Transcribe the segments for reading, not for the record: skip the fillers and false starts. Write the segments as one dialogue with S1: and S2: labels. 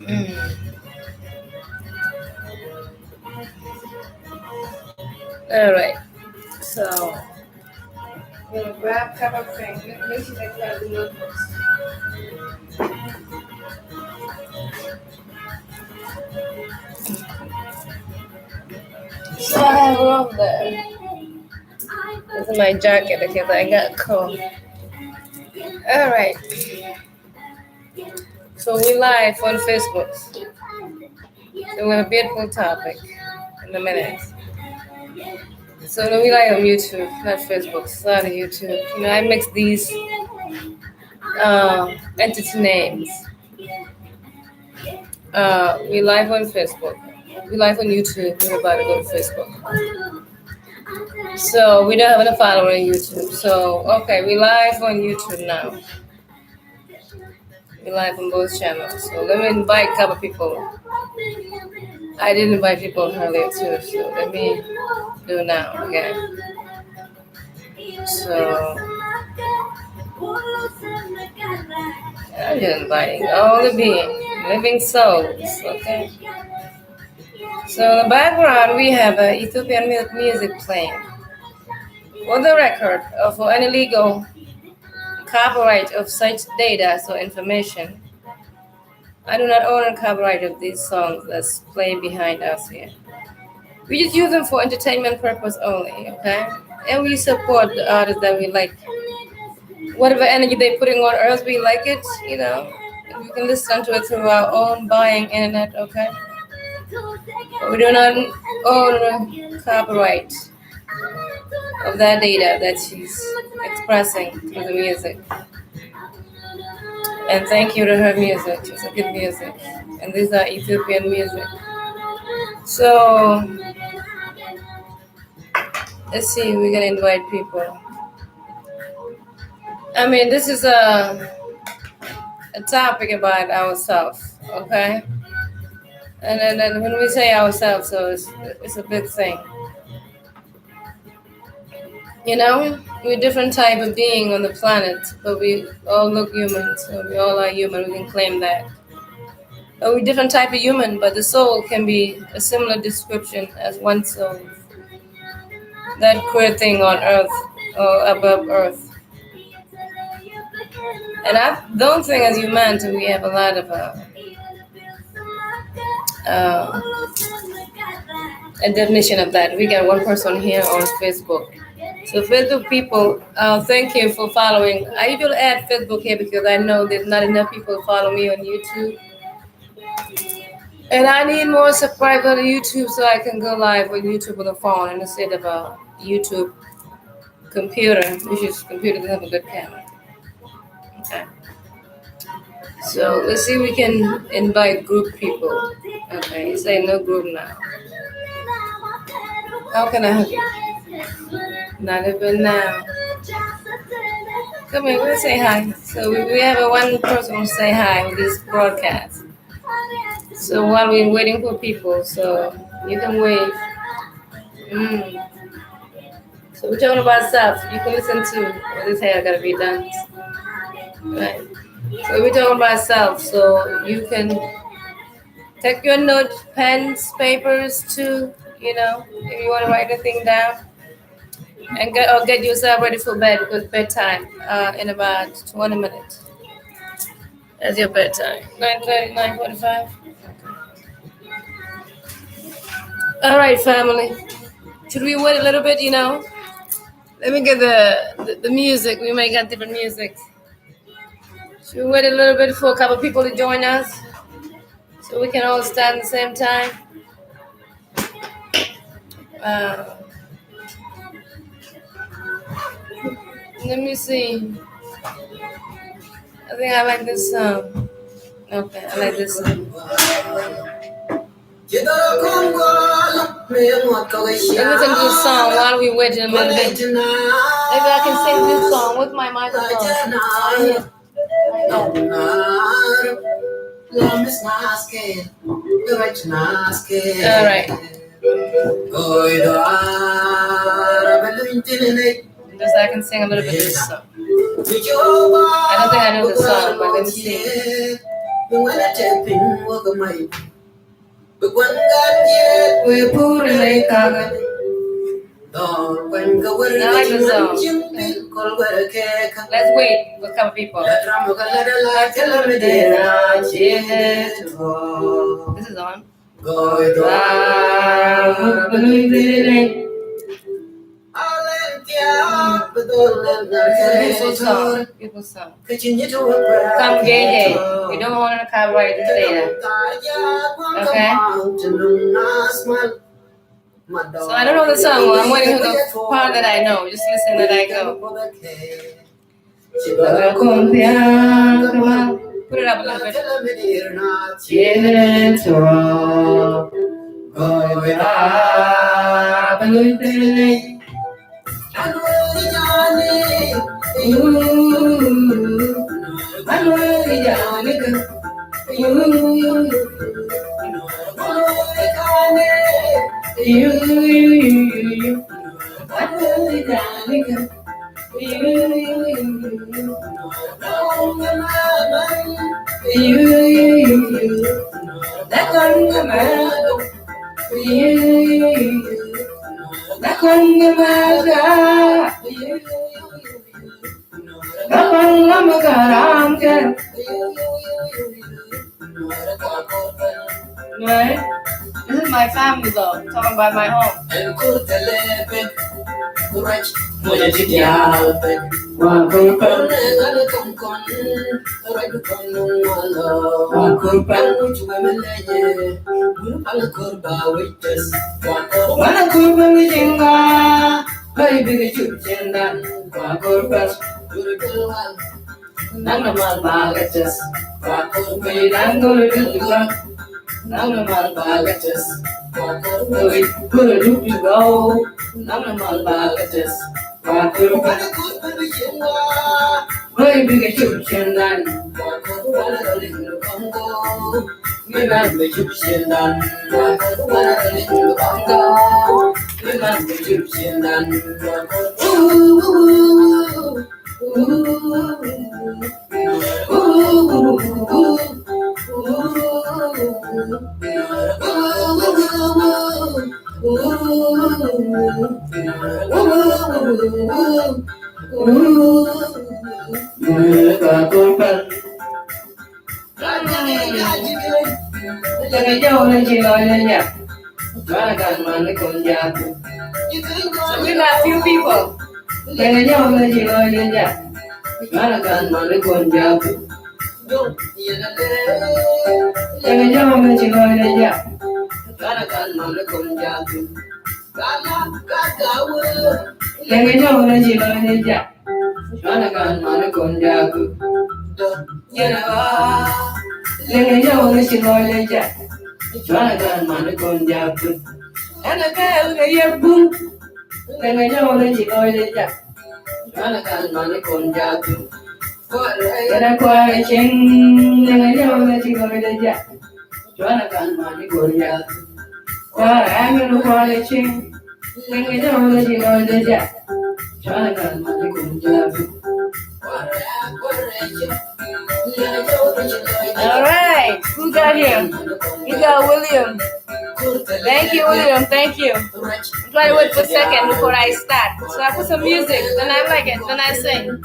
S1: Mm. All right. So I'm gonna grab a cup of cream. Make sure that you have the notebooks. So I have room there. This is my jacket because I got cold. All right. So we live on Facebook. So we have a beautiful topic in a minute. So no, we live on YouTube, not Facebook. It's not on YouTube. You know, I mix these entity names. We live on Facebook. We live on YouTube. We're about to go to Facebook. So we don't have any follower on YouTube. So okay, we live on YouTube now. We live on both channels. So let me invite a couple people. I didn't invite people earlier too, so let me do now again. So I'm just inviting all the living souls. Okay. So in the background we have Ethiopian music playing. For the record, for any legal copyright of such data or information, I do not own a copyright of these songs that's playing behind us here. We just use them for entertainment purpose only, okay? And we support the artists that we like. Whatever energy they're putting on earth, we like it, you know. And we can listen to it through our own buying internet, okay? But we do not own copyright of that data that she's expressing through the music. And thank you to her music. It's a good music. And these are Ethiopian music. So let's see, we're gonna invite people. I mean, this is a topic about ourselves, okay? And then when we say ourselves, so it's a big thing. You know, we're different type of being on the planet, but we all look human, so we all are human, we can claim that. But we're different type of human, but the soul can be a similar description as one soul. That queer thing on earth or above earth. And I don't think as humanity we have a lot of a definition of that. We got one person here on Facebook. So Facebook people, thank you for following. I usually add Facebook here because I know there's not enough people follow me on YouTube. And I need more subscribers on YouTube so I can go live on YouTube with a phone instead of a YouTube computer, which is computer that have a good camera. Okay. So let's see if we can invite group people. Okay, say no group now. How can I help you? Not even now. Come here, we'll say hi. So we have a one person who say hi with this broadcast. So while we're waiting for people, so you can wave. So we're talking about stuff. You can listen to what this hair gotta be done. Right. So we're talking about self. So you can take your note, pens, papers too, you know, if you want to write a thing down. And get yourself ready for bed because bedtime in about 20 minutes. That's your bedtime. 9:30, 9:45. All right, family. Should we wait a little bit, you know? Let me get the music. We may get different music. Should we wait a little bit for a couple people to join us so we can all start at the same time? Let me see. I think I like this song. Okay, I like this song. Let's listen to this song while we wait a little bit. Maybe I can sing this song with my microphone. All right. Just I can sing a little bit of this song. I don't think I know the song, but let me see. We put it like that. I like the song. Let's wait for a couple people. This is on. Beautiful song. Beautiful song. Come gay. We don't want to copyright this data. Okay? So I don't know the song. I'm waiting for the part that I know. Just listen that I go. Come on. Put it up a little bit. Right? This is my family though. I'm talking about my home. So we got a few people. All right, who got here? You got William. Thank you, William. Thank you. I'm trying to wait for a second before I start. So I put some music, then I like it, then I sing.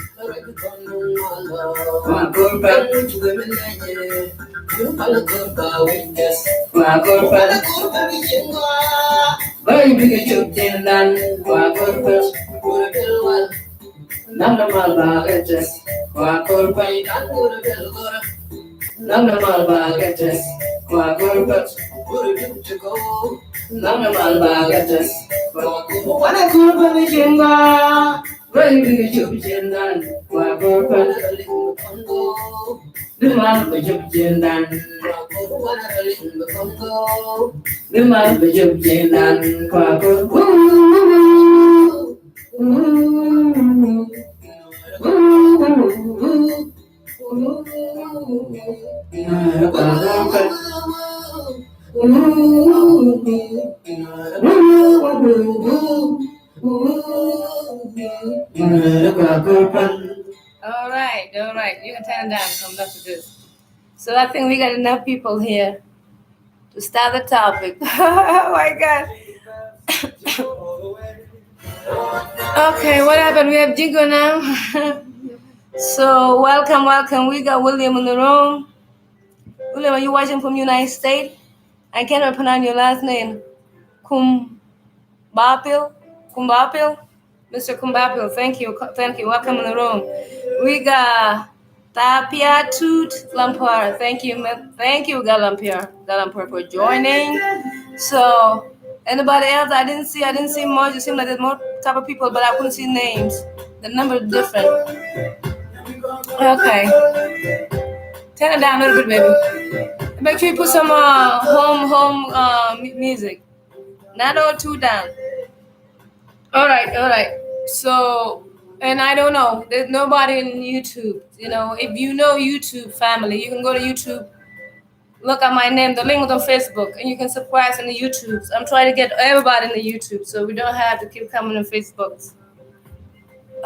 S1: All right. You can turn it down. Come back to this. So I think we got enough people here to start the topic. Oh my God. Okay, what happened? We have Jingo now. So welcome. We got William in the room. William, are you watching from United States? I cannot pronounce your last name. Kumbapil? Mr. Kumbapil, thank you. Welcome in the room. We got Tapia Toot Lampar. Thank you, Galampur, for joining. So, anybody else? I didn't see much. It seemed like there's more type of people, but I couldn't see names. The number is different. Okay. Turn it down a little bit, baby. Make sure you put some home music. Not all too down. All right. So, and I don't know. There's nobody in YouTube. You know, if you know YouTube family, you can go to YouTube, look at my name. The link is on Facebook, and you can subscribe in the YouTube. I'm trying to get everybody in the YouTube, so we don't have to keep coming on Facebook.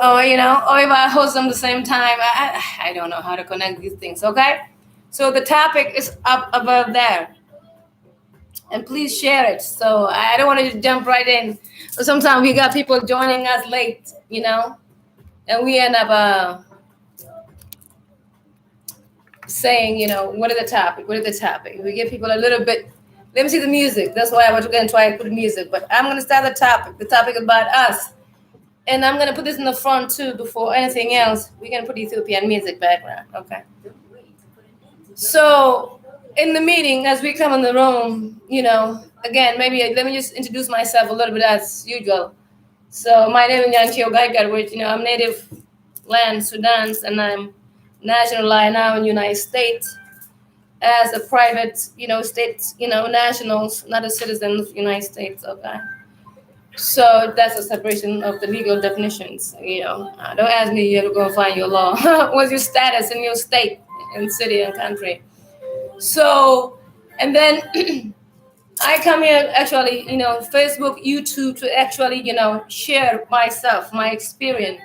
S1: Or if I host them the same time, I don't know how to connect these things. Okay, so the topic is up above there, and please share it. So I don't want to just jump right in. But sometimes we got people joining us late, and we end up saying, what is the topic? We give people a little bit. Let me see the music. That's why I was going to try to put the music. But I'm going to start the topic. The topic is about us. And I'm going to put this in the front, too, before anything else. We're going to put Ethiopian music background. Okay. So in the meeting, as we come in the room, again, maybe let me just introduce myself a little bit as usual. So my name is Nyanchio Gaigar, which, I'm native land, Sudan, and I'm nationalized now in the United States as a private, state, nationals, not a citizen of the United States, okay? So that's a separation of the legal definitions, Don't ask me, you have to go and find your law. What's your status in your state and city and country? So, and then I come here actually, Facebook, YouTube to actually, share myself, my experience.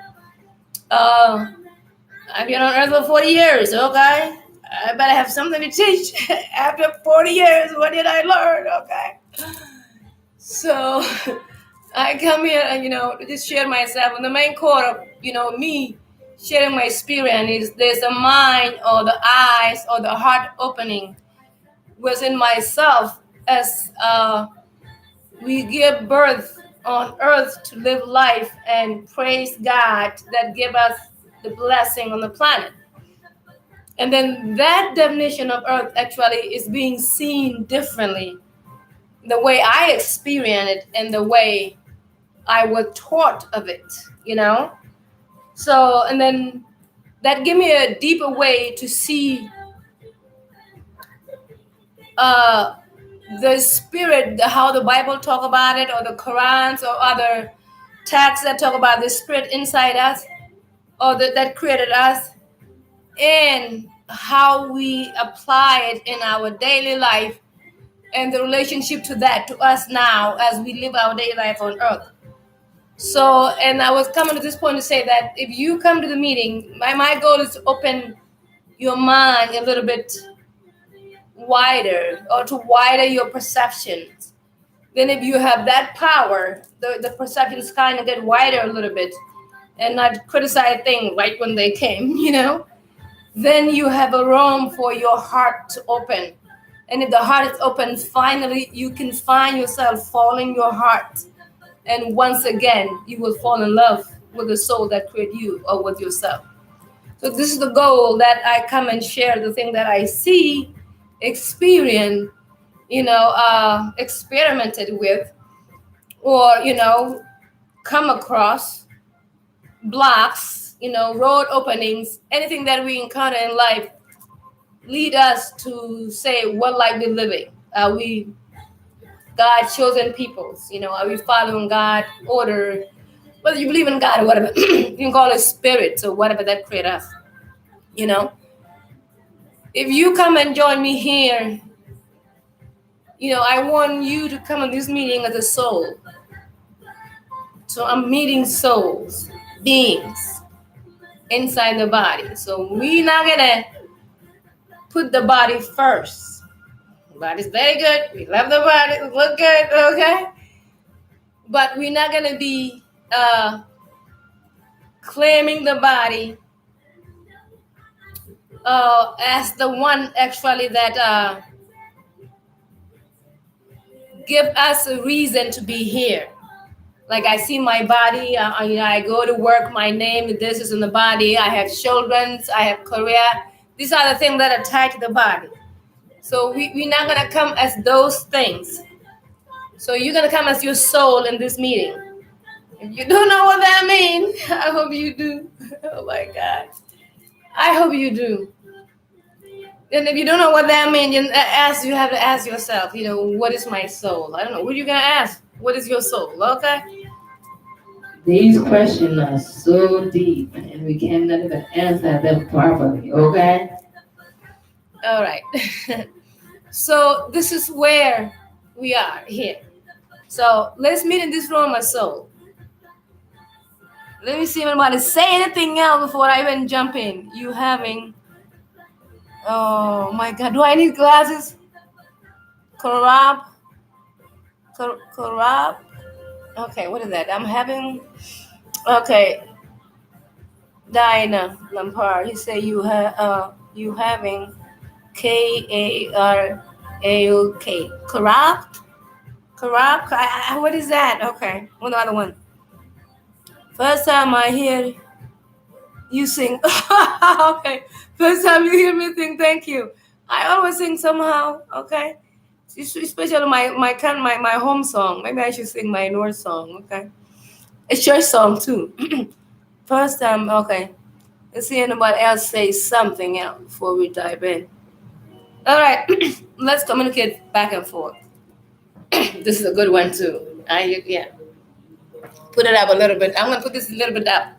S1: I've been on Earth for 40 years, okay? I better have something to teach. After 40 years, what did I learn, okay? So I come here and, to just share myself. And the main core of, me sharing my experience is there's a mind or the eyes or the heart opening within myself as we give birth on earth to live life and praise God that give us the blessing on the planet. And then that definition of earth actually is being seen differently. The way I experience it and the way I was taught of it, So, and then that give me a deeper way to see the spirit, how the Bible talk about it, or the Qurans or other texts that talk about the spirit inside us, or that created us, and how we apply it in our daily life, and the relationship to that to us now as we live our daily life on earth. So, and I was coming to this point to say that if you come to the meeting, my goal is to open your mind a little bit wider, or to widen your perceptions. Then if you have that power, the perceptions kind of get wider a little bit, and not criticize things right when they came, then you have a room for your heart to open. And if the heart is open, finally you can find yourself following your heart. And once again, you will fall in love with the soul that created you, or with yourself. So this is the goal, that I come and share the thing that I see, experience, experimented with, or, come across, blocks, road openings, anything that we encounter in life lead us to say, what life we living? Are we God-chosen peoples? Are we following God order? Whether you believe in God or whatever, you can call it spirit or whatever that create us, If you come and join me here, I want you to come in this meeting as a soul. So I'm meeting souls, beings inside the body. So we're not gonna put the body first. The body's very good. We love the body. Look good, okay? But we're not going to be claiming the body as the one actually that give us a reason to be here. Like I see my body, I go to work, my name, this is in the body, I have children, I have career. These are the things that are tied to the body. So we're not going to come as those things. So you're going to come as your soul in this meeting. If you don't know what that means, I hope you do. Oh my God. I hope you do. And if you don't know what that means, you have to ask yourself, what is my soul? I don't know. What are you going to ask? What is your soul? Okay? These questions are so deep, and we cannot even answer them properly, okay? All right. So this is where we are here. So let's meet in this room of soul. Let me see if anybody say anything else before I even jump in. You having... Oh my God, do I need glasses? Corrupt. Okay, what is that? I'm having... Okay. Diana Lampard, he said you having K-A-R-A-O-K. Corrupt? What is that? Okay, one other one. First time I hear you sing. Okay, first time you hear me sing, thank you. I always sing somehow, okay? Especially my home song. Maybe I should sing my North song, okay? It's church song too. First time, okay. Let's see anybody else say something else before we dive in. All right, let's communicate back and forth. This is a good one too. Yeah. Put it up a little bit. I'm gonna put this a little bit up.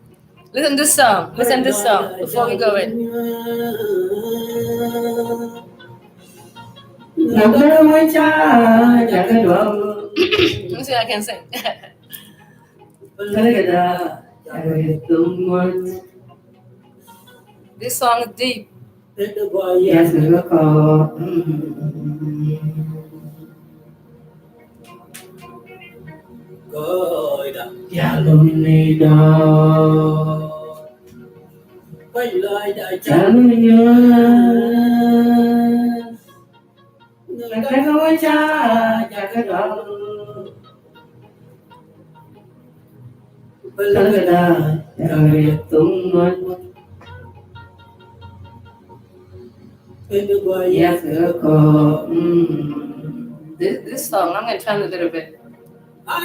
S1: Listen to this song before we go in. Let me see if I can sing. This song is deep. Yes, look Yes, this song, I'm going to try a little bit. What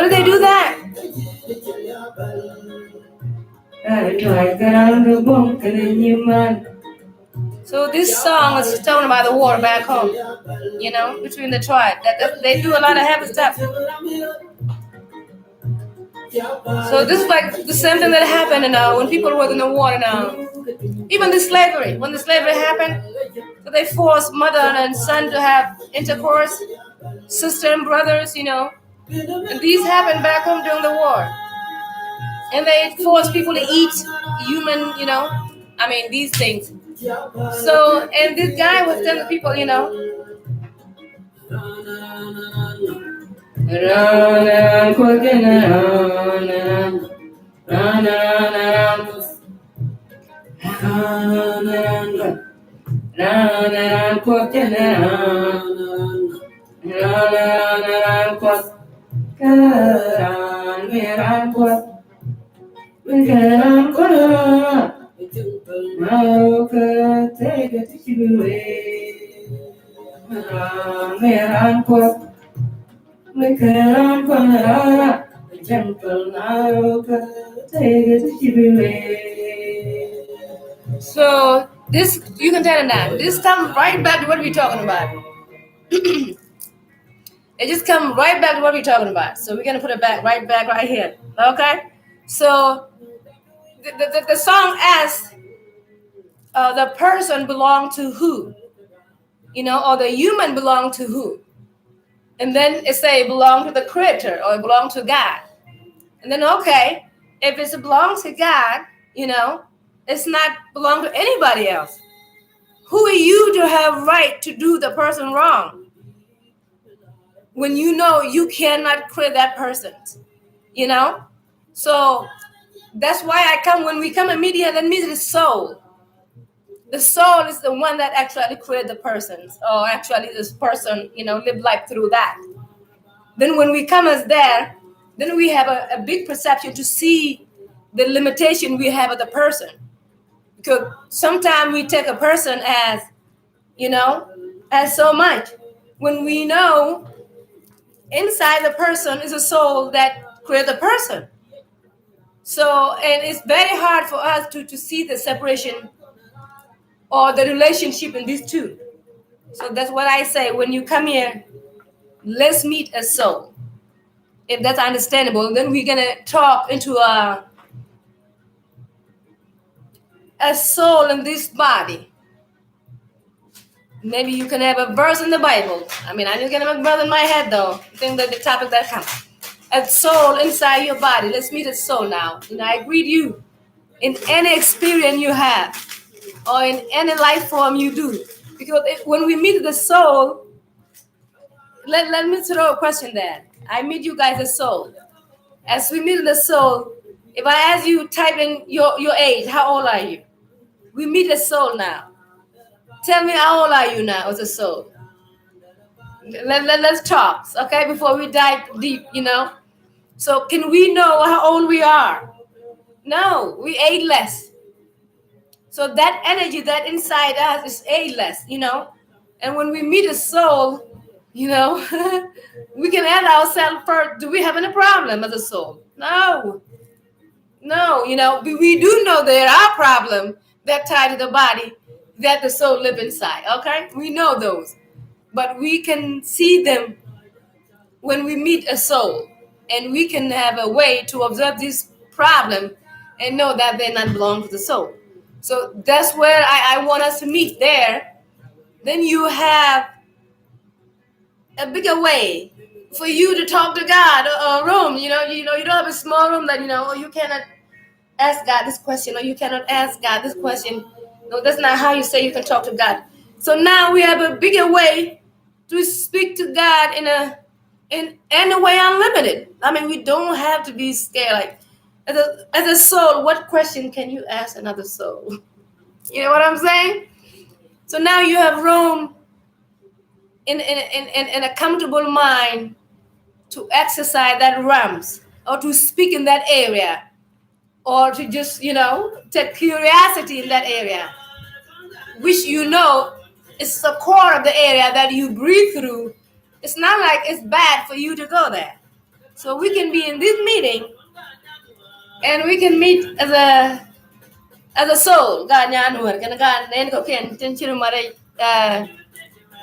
S1: do they do that? So this song is talking about the war back home, between the tribe. That they do a lot of heavy stuff. So this is like the same thing that happened when people were in the war even the slavery. When the slavery happened, so they forced mother and son to have intercourse, sister and brothers, And these happened back home during the war. And they forced people to eat human, these things. So, and this guy was telling people, So this, you can tell them that. This comes right back to what we're talking about. It just comes right back to what we're talking about. So we're gonna put it back right here. Okay? So the song asks, the person belong to who? Or the human belong to who? And then it say belong to the creator or belong to God. And then okay, if it belongs to God, it's not belong to anybody else. Who are you to have right to do the person wrong when you know you cannot create that person? So that's why I come, when we come and meet here, that means the soul. The soul is the one that actually created the persons, or actually this person, live life through that. Then when we come as there, then we have a big perception to see the limitation we have of the person. Because sometimes we take a person as, as so much, when we know inside the person is a soul that created the person. So, and it's very hard for us to see the separation or the relationship in these two. So that's what I say, when you come here, let's meet a soul. If that's understandable, then we're gonna talk into a soul in this body. Maybe you can have a verse in the Bible. I mean, I'm just gonna make a verse in my head though. I think that the topic that comes. A soul inside your body. Let's meet a soul now. And I greet you in any experience you have, or in any life form you do. Because when we meet the soul, let me throw a question there. I meet you guys as soul. As we meet the soul, if I ask you, type in your age, how old are you? We meet a soul now. Tell me, how old are you now as a soul? Let's talk, okay, before we dive deep, So can we know how old we are? No, we age less. So that energy that inside us is ageless, And when we meet a soul, we can ask ourselves first, do we have any problem as a soul? No, we do know there are problems that tie to the body that the soul live inside, okay? We know those. But we can see them when we meet a soul. And we can have a way to observe this problem and know that they not belong to the soul. So that's where I want us to meet there. Then you have a bigger way for you to talk to God, a room. You don't have a small room that, you cannot ask God this question, or you cannot ask God this question. No, that's not how you say you can talk to God. So now we have a bigger way to speak to God in any way unlimited. I mean, we don't have to be scared. Like, as a soul, what question can you ask another soul? You know what I'm saying? So now you have room in a comfortable mind to exercise that realms, or to speak in that area, or to just, take curiosity in that area, which is the core of the area that you breathe through. It's not like it's bad for you to go there. So we can be in this meeting, and we can meet as a soul.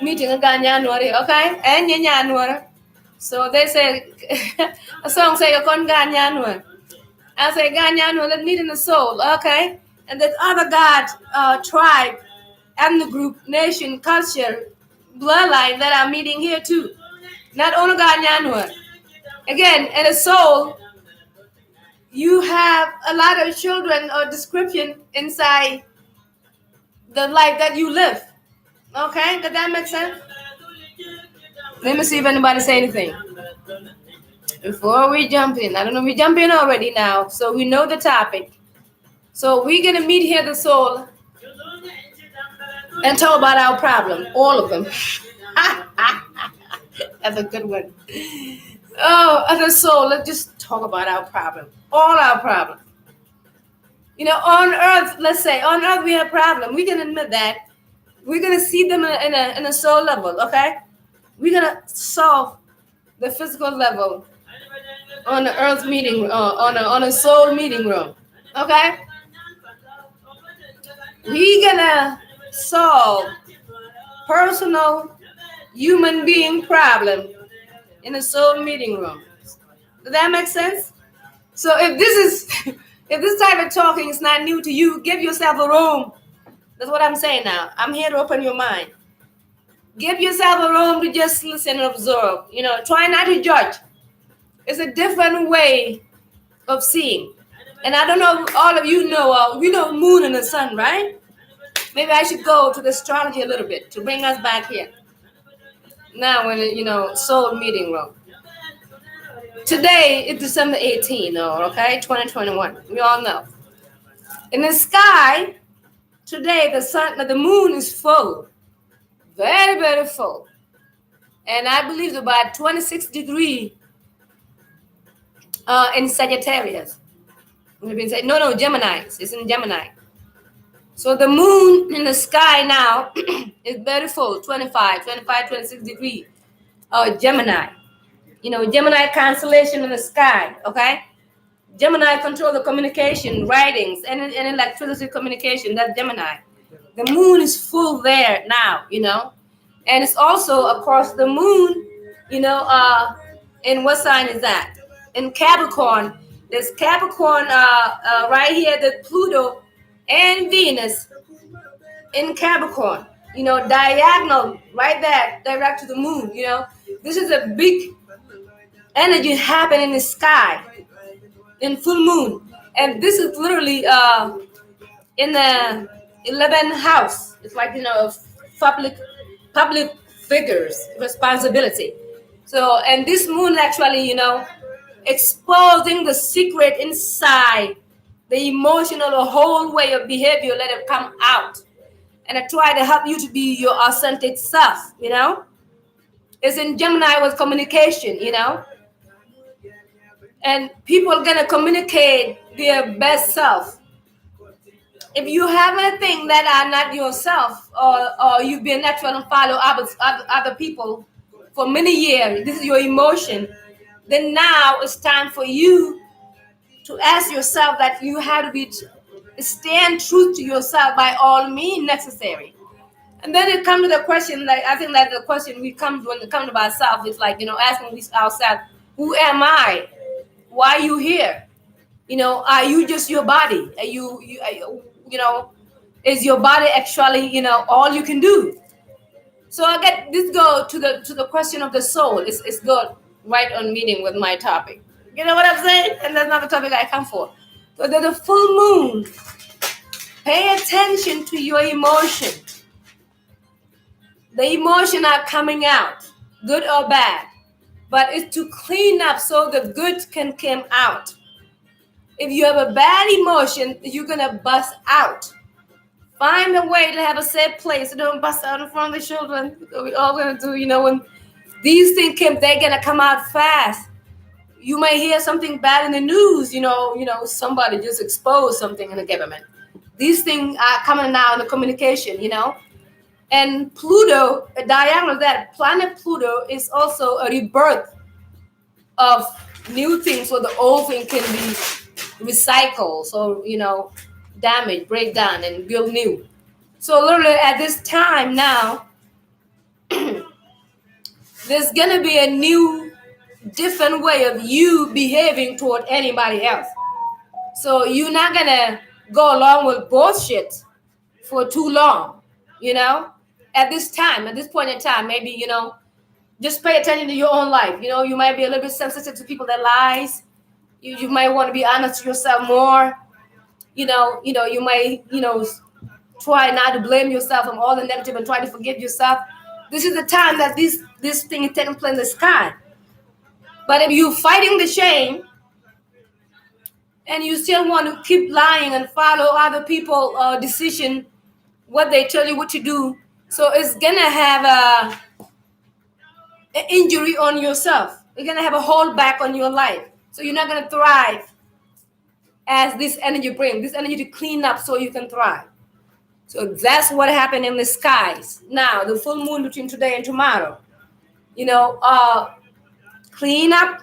S1: Meeting a January, okay? And January. So they say a song say a con January. I say January, let's meet in the soul, okay? And that other God, tribe, and the group, nation, culture, bloodline that are meeting here too. Not only God January. Again, in a soul, you have a lot of children or description inside the life that you live. Okay, does that make sense? Let me see if anybody say anything before we jump in. I don't know if we jump in already now, so we know the topic. So we're gonna meet here the soul and talk about our problem, all of them. That's a good one. Oh, as a soul, let's just talk about our problem, all our problems. On earth, let's say on earth we have problem. We can admit that We're gonna see them in a soul level, okay? We're gonna solve the physical level on the earth meeting, on a soul meeting room, okay? We're gonna solve personal human being problem in a soul meeting room. Does that make sense? So if this is if this type of talking is not new to you, give yourself a room. That's what I'm saying now. I'm here to open your mind. Give yourself a room to just listen and observe. Try not to judge. It's a different way of seeing. And I don't know, all of you know moon and the sun, right? Maybe I should go to the astrology a little bit to bring us back here. Now, when soul meeting room. Today is December 18th, okay, 2021. We all know. In the sky, today the moon is full. Very, very full. And I believe about 26 degrees in Sagittarius. No, Gemini. It's in Gemini. So the moon in the sky now is very full, 25, 26 degrees. Gemini. Gemini constellation in the sky, okay? Gemini control the communication, writings, and electricity communication. That's Gemini. The moon is full there now, and it's also across the moon, in what sign is that? In Capricorn. There's Capricorn right here, the Pluto and Venus in Capricorn, diagonal right there, direct to the moon. This is a big energy happening in the sky in full moon, and this is literally in the 11th house. It's like public figures responsibility. So, and this moon actually exposing the secret inside, the emotional or whole way of behavior, let it come out, and I try to help you to be your authentic self. It's in Gemini with communication, and people are gonna communicate their best self. If you have anything that are not yourself, or you've been natural and follow other people for many years, this is your emotion, then now it's time for you to ask yourself that you have to stand true to yourself by all means necessary. And then it comes to the question, like I think that the question when it comes to ourselves, it's like asking ourselves, who am I? Why are you here? Are you just your body? Are you is your body actually all you can do? So I get this go to the question of the soul. It's good right on meeting with my topic. You know what I'm saying? And that's not the topic I come for. So there's a full moon. Pay attention to your emotion. The emotion are coming out, good or bad, but it's to clean up so the good can come out. If you have a bad emotion, you're gonna bust out. Find a way to have a safe place. Don't bust out in front of the children. We're all gonna do, when these things come, they're gonna come out fast. You may hear something bad in the news, somebody just exposed something in the government. These things are coming now in the communication, And Pluto, a diagonal of that, planet Pluto is also a rebirth of new things, so the old thing can be recycled. So, damage, break down, and build new. So literally at this time now, there's gonna be a new, different way of you behaving toward anybody else. So you're not gonna go along with bullshit for too long, At this point in time, maybe, just pay attention to your own life. You might be a little bit sensitive to people that lies. You might want to be honest to yourself more. You might, try not to blame yourself from all the negative and try to forgive yourself. This is the time that this thing is taking place in the sky. But if you're fighting the shame and you still want to keep lying and follow other people's decision, what they tell you what to do, so it's gonna have an injury on yourself. You're gonna have a hold back on your life. So you're not gonna thrive as this energy brings. This energy to clean up so you can thrive. So that's what happened in the skies. Now, the full moon between today and tomorrow, clean up,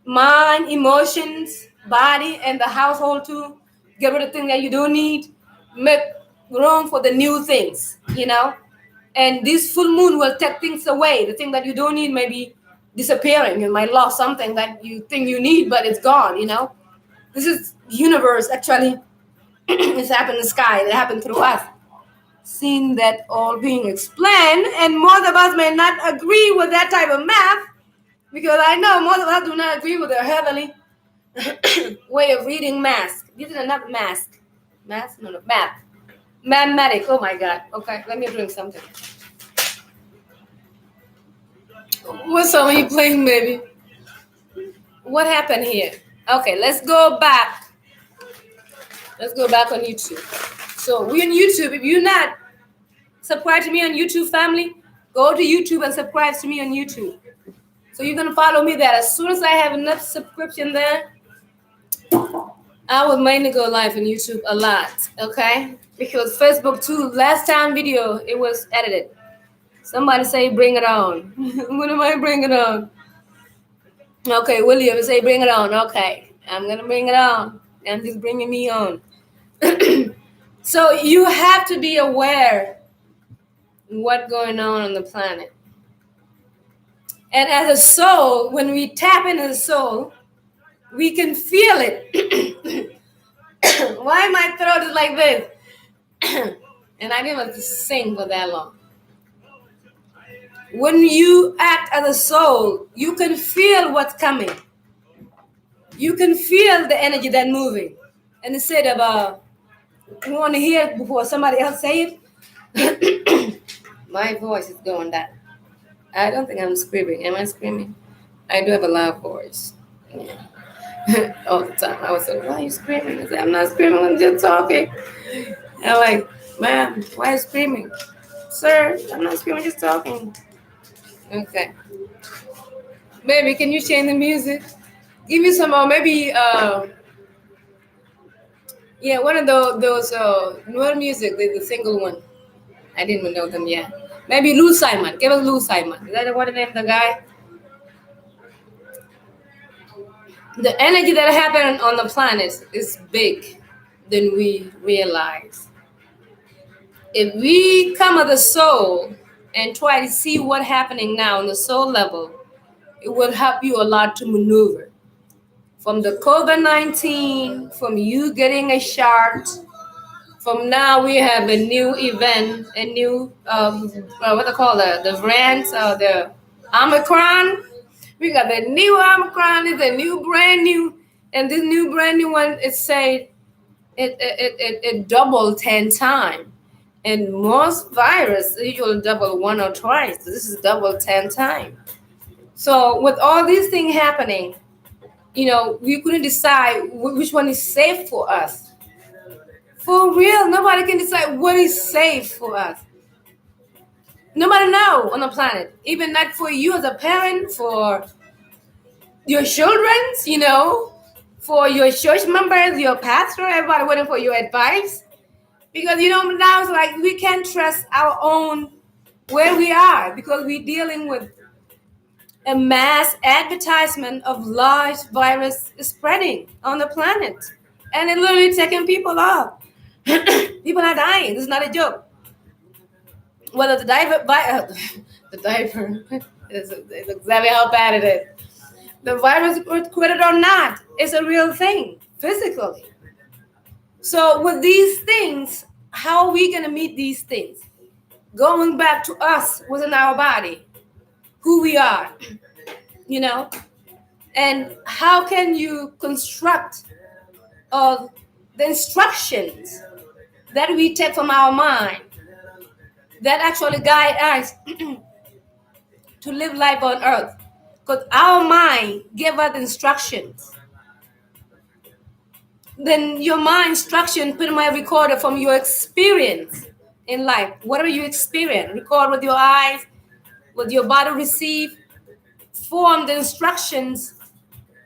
S1: mind, emotions, body, and the household too. Get rid of things that you don't need. Make room for the new things, And this full moon will take things away. The thing that you don't need may be disappearing. You might lose something that you think you need, but it's gone, This is universe actually. It's happened in the sky. It happened through us. Seeing that all being explained, and most of us may not agree with that type of math, because I know most of us do not agree with the heavenly way of reading math. This is not math. Math? No, math. Mathematics. Oh my God. Okay, let me drink something. What song are you playing, baby? What happened here? Okay, let's go back. Let's go back on YouTube. So we're on YouTube. If you're not subscribed to me on YouTube, family, go to YouTube and subscribe to me on YouTube. So you're gonna follow me there. As soon as I have enough subscription there, I will mainly go live on YouTube a lot, okay? Because Facebook too, last time video, it was edited. Somebody say bring it on. What am I bringing on? Okay, William say bring it on. Okay, I'm gonna bring it on. And he's bringing me on. So you have to be aware what's going on the planet. And as a soul, when we tap into the soul, we can feel it. Why my throat is like this? And I didn't want to sing for that long. When you act as a soul, you can feel what's coming. You can feel the energy that's moving. And instead of you want to hear it before somebody else say it, my voice is going down. I don't think I'm screaming. Am I screaming? I do have a loud voice. Yeah. All the time. I was like, why are you screaming? I said, I'm not screaming, I'm just talking. I'm like, ma'am, why are you screaming? Sir, I'm not screaming, just talking. Okay. Baby, can you change the music? Give me some more, maybe, one of those newer music, the single one. I didn't even know them yet. Maybe Lou Simon. Give us Lou Simon. Is that what the name of the guy? The energy that happened on the planet is big than we realize. If we come at the soul and try to see what's happening now on the soul level, it will help you a lot to maneuver. From the COVID-19, from you getting a shot, from now we have a new event, a new, what they call the variant, the Omicron. We got the new Omicron, it's a new brand new, and this new brand new one, it said it doubled 10 times. And most virus usually double 1 or twice. This is double 10 times. So with all these things happening, we couldn't decide which one is safe for us. For real, nobody can decide what is safe for us. Nobody knows on the planet. Even not for you as a parent, for your children, for your church members, your pastor, everybody waiting for your advice. Because, now it's like we can't trust our own where we are, because we're dealing with a mass advertisement of large virus spreading on the planet. And it literally taking people off. People are dying. This is not a joke. Whether the diaper is exactly how bad it is. The virus, quit it or not, is a real thing physically. So with these things, how are we going to meet these things? Going back to us within our body, who we are, and how can you construct the instructions that we take from our mind that actually guide us to live life on earth. Because our mind give us instructions. Then your mind instruction pretty much recorded from your experience in life. Whatever you experience, record with your eyes, with your body receive, form the instructions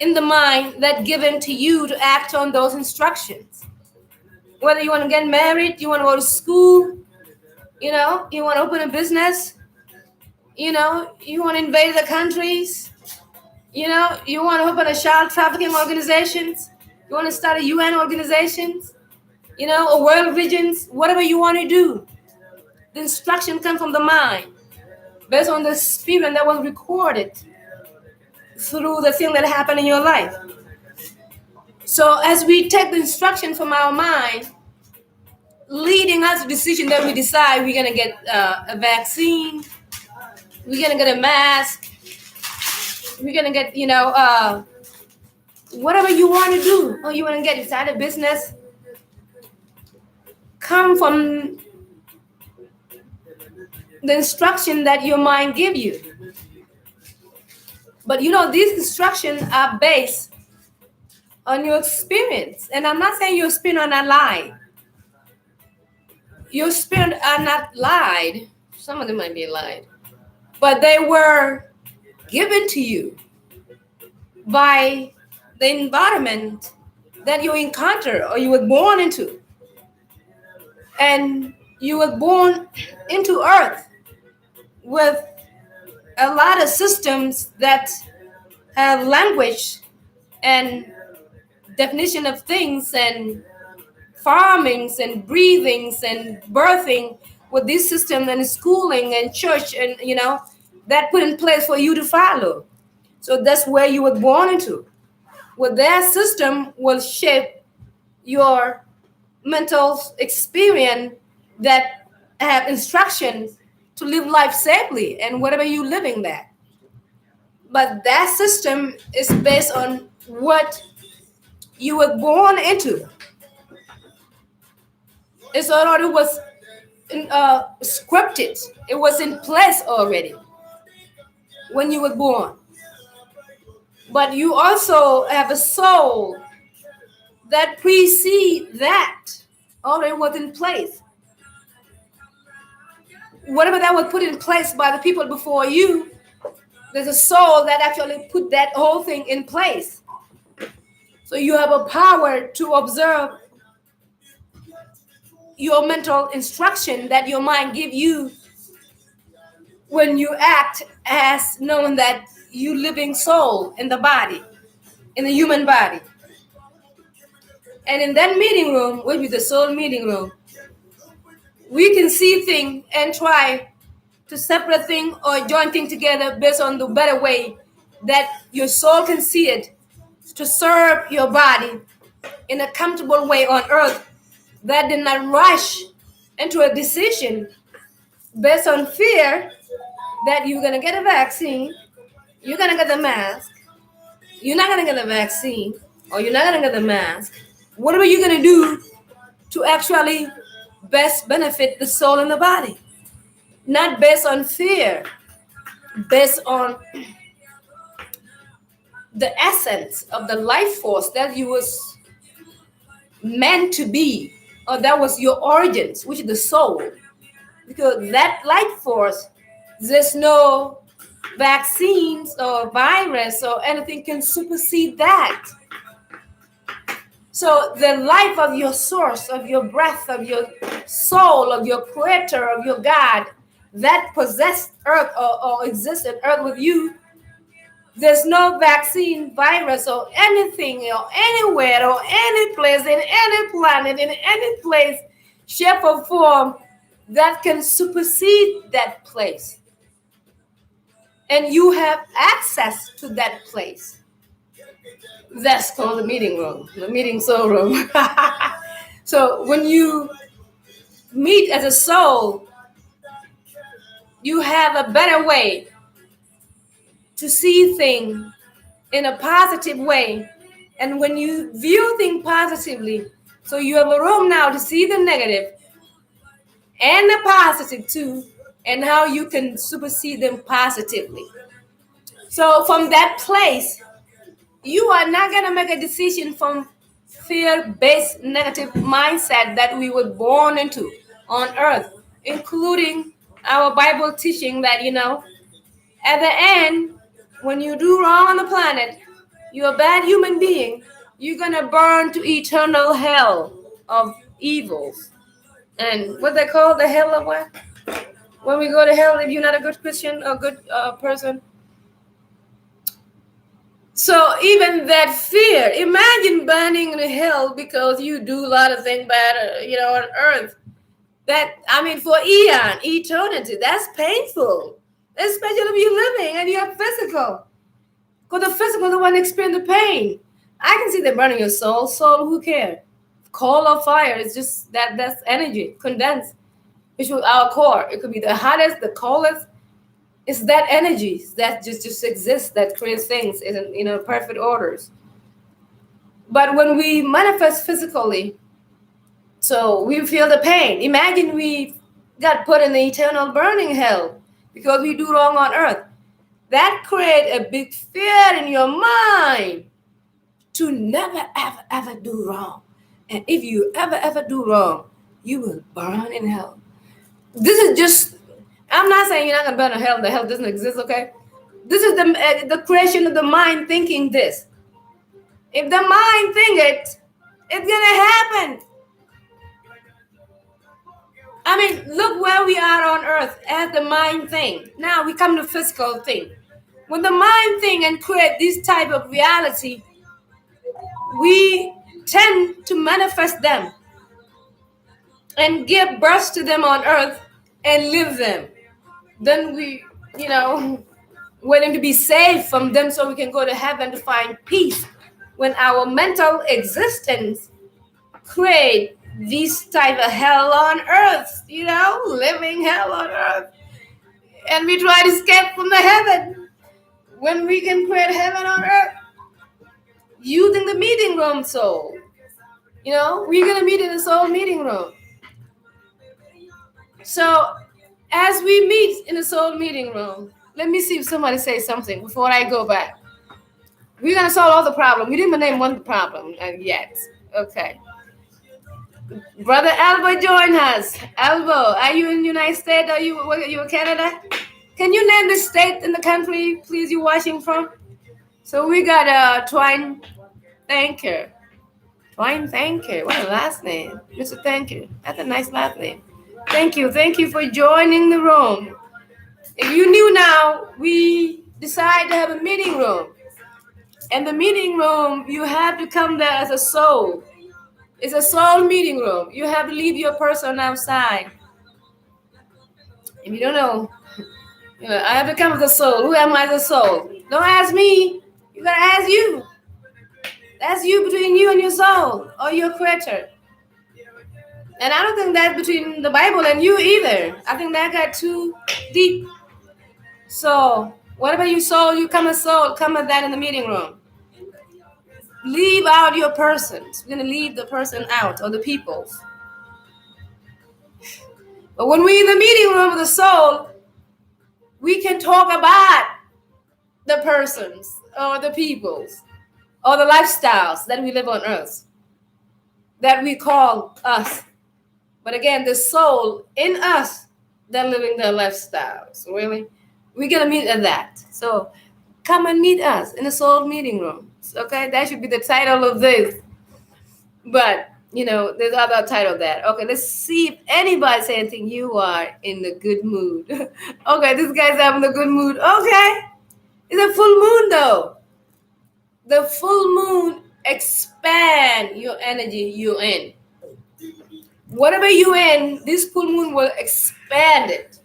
S1: in the mind that given to you to act on those instructions. Whether you want to get married, you want to go to school, you know, you want to open a business, you know, you want to invade the countries, you know, you want to open a child trafficking organizations, you want to start a UN organizations, you know, or world visions, whatever you want to do. The instruction comes from the mind based on the experience that was recorded through the thing that happened in your life. So as we take the instruction from our mind, leading us to decision that we decide we're going to get a vaccine, we're going to get a mask, we're going to get, you know, whatever you want to do, or you want to get inside a business, come from the instruction that your mind give you. But you know, these instructions are based on your experience. And I'm not saying your experience are not lied. Your experience are not lied. Some of them might be lied. But they were given to you by the environment that you encounter or you were born into. And you were born into earth with a lot of systems that have language and definition of things and farmings and breathings and birthing with this system and schooling and church and, you know, that put in place for you to follow. So that's where you were born into. Well, their system will shape your mental experience that have instructions to live life safely and whatever you living there. But that system is based on what you were born into. It's already was scripted. It was in place already when you were born. But you also have a soul that precedes that already was in place. Whatever that was put in place by the people before you, there's a soul that actually put that whole thing in place. So you have a power to observe your mental instruction that your mind give you when you act as knowing that you living soul in the body, in the human body. And in that meeting room, which is the soul meeting room, we can see things and try to separate things or join things together based on the better way that your soul can see it to serve your body in a comfortable way on earth that did not rush into a decision based on fear that you're going to get a vaccine, you're going to get the mask, you're not going to get the vaccine, or you're not going to get the mask. What are you going to do to actually best benefit the soul and the body? Not based on fear, based on the essence of the life force that you was meant to be, or that was your origins, which is the soul. Because that life force, there's no vaccines or virus or anything can supersede that. So the life of your source, of your breath, of your soul, of your creator, of your God, that possessed earth or exists on earth with you, there's no vaccine, virus, or anything, or anywhere, or any place, in any planet, in any place, shape, or form that can supersede that place. And you have access to that place. That's called the meeting room, the meeting soul room. So when you meet as a soul, you have a better way to see things in a positive way. And when you view things positively, so you have a room now to see the negative and the positive too, and how you can supersede them positively. So from that place, you are not going to make a decision from fear-based negative mindset that we were born into on earth, including our Bible teaching that, you know, at the end, when you do wrong on the planet, you're a bad human being, you're going to burn to eternal hell of evils. And what they call the hell of what? When we go to hell, if you're not a good Christian or good person. So even that fear, imagine burning in hell because you do a lot of things bad, on earth. For eon, eternity, that's painful. Especially if you're living and you're physical. Because the physical is the one experiencing the pain. I can see them burning your soul. Soul, who cares? Coal or fire, it's just that's energy, condensed, which is our core. It could be the hottest, the coldest. It's that energy that just exists, that creates things in perfect orders. But when we manifest physically, so we feel the pain. Imagine we got put in the eternal burning hell because we do wrong on earth. That creates a big fear in your mind to never, ever, ever do wrong. And if you ever do wrong, you will burn in hell. This is just, I'm not saying you're not going to burn in hell. The hell doesn't exist, okay? This is the creation of the mind thinking this. If the mind think it, it's going to happen. Look where we are on earth as the mind thing. Now we come to physical thing. When the mind thing and create this type of reality, we tend to manifest them and give birth to them on earth and live them. Then we, willing to be saved from them so we can go to heaven to find peace. When our mental existence create this type of hell on earth, living hell on earth. And we try to escape from the heaven. When we can create heaven on earth, using the meeting room soul. We're going to meet in the soul meeting room. So as we meet in the soul meeting room, let me see if somebody says something before I go back. We're going to solve all the problems. We didn't even name one problem yet. Okay. Brother Albo join us. Albo, are you in the United States or you in Canada? Can you name the state in the country, please, you're watching from? So we got Twine Thanker. Twine Thanker. What a last name. Mr. Thanker. That's a nice last name. Thank you. Thank you for joining the room. If you knew now, we decided to have a meeting room. And the meeting room, you have to come there as a soul. It's a soul meeting room. You have to leave your person outside. If you don't know, I have to come as a soul. Who am I as a soul? Don't ask me. You gotta ask you. That's you, between you and your soul or your creator. And I don't think that's between the Bible and you either. I think that got too deep. So whatever you soul, you come as soul, come as that in the meeting room. Leave out your persons. We're going to leave the person out, or the peoples. But when we're in the meeting room of the soul, we can talk about the persons or the peoples or the lifestyles that we live on earth that we call us. But again, the soul in us, they're living their lifestyles. Really? We're going to meet at that. So come and meet us in the soul meeting room. Okay, that should be the title of this. But, there's other title that. Okay, let's see if anybody say anything. You are in the good mood. Okay, this guy's having a good mood. Okay. It's a full moon, though. The full moon expand your energy you're in. Whatever you're in, this full moon will expand it.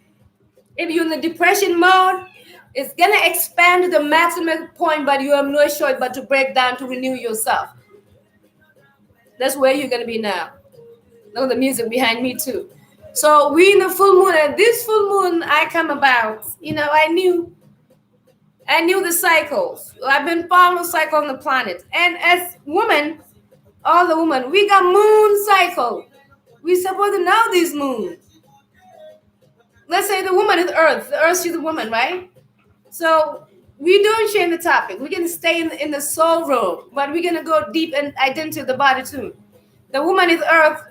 S1: If you're in the depression mode, it's going to expand to the maximum point, but you have no choice but to break down to renew yourself. That's where you're going to be now. Look at the music behind me, too. So we in the full moon, and this full moon I come about, I knew the cycles. I've been following the cycle on the planet. And as women, all the women, we got moon cycle. We're supposed to know this moon. Let's say the woman is Earth. The Earth is the woman, right? So we don't change the topic. We're going to stay in the soul room, but we're going to go deep and identify the body too. The woman is Earth,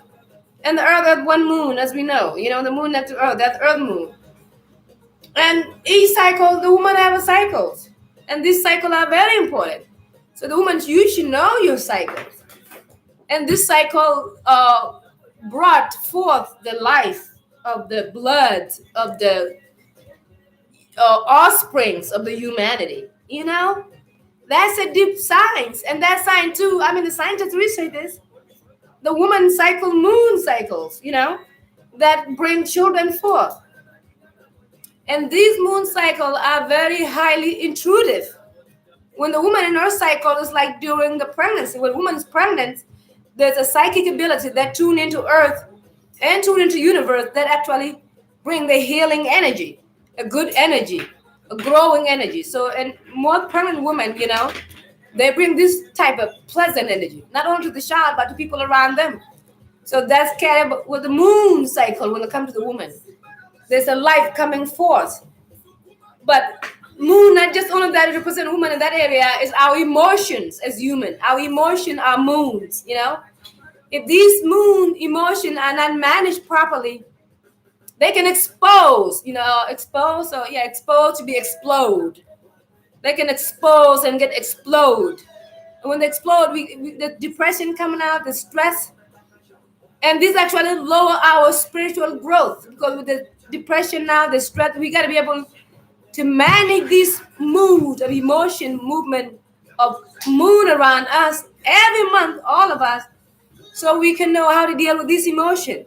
S1: and the Earth has one moon, as we know. The moon next to Earth, that's Earth moon. And each cycle, the woman have a cycles. And these cycles are very important. So the woman, you should know your cycles. And this cycle brought forth the life of the blood of the offsprings of the humanity. That's a deep science, and that science too. I mean, the scientists research this. The woman cycle, moon cycles, that bring children forth. And these moon cycles are very highly intrusive. When the woman in her cycle is like during the pregnancy, when a woman is pregnant, there's a psychic ability that tune into earth and tune into universe that actually bring the healing energy, a good energy, a growing energy. So, and more pregnant women, they bring this type of pleasant energy, not only to the child, but to people around them. So that's carried with the moon cycle when it comes to the woman. There's a life coming forth. But moon, not just only that represent women in that area, is our emotions as human. Our emotion are moons, If these moon emotions are not managed properly, they can expose, expose to be explode. They can expose and get explode. And when they explode, the depression coming out, the stress, and this actually lower our spiritual growth, because with the depression now, the stress, we got to be able to manage this mood of emotion, movement of moon around us every month, all of us, so we can know how to deal with this emotion.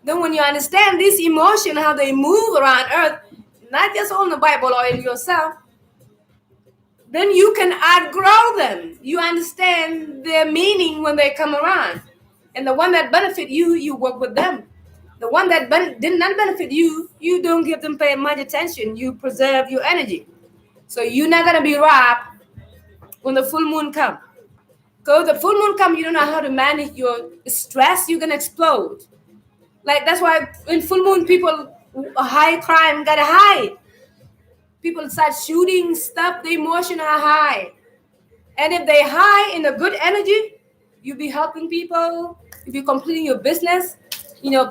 S1: Then when you understand this emotion, how they move around earth, not just on the Bible or in yourself, then you can outgrow them. You understand their meaning when they come around. And the one that benefit you, you work with them. The one that did not benefit you, you don't give them much attention. You preserve your energy. So you're not going to be robbed when the full moon comes. Because the full moon comes, you don't know how to manage your stress, you're going to explode. Like, that's why in full moon, people, high crime got to hide. People start shooting stuff, the emotion are high. And if they high in the good energy, you'll be helping people, you'll be completing your business,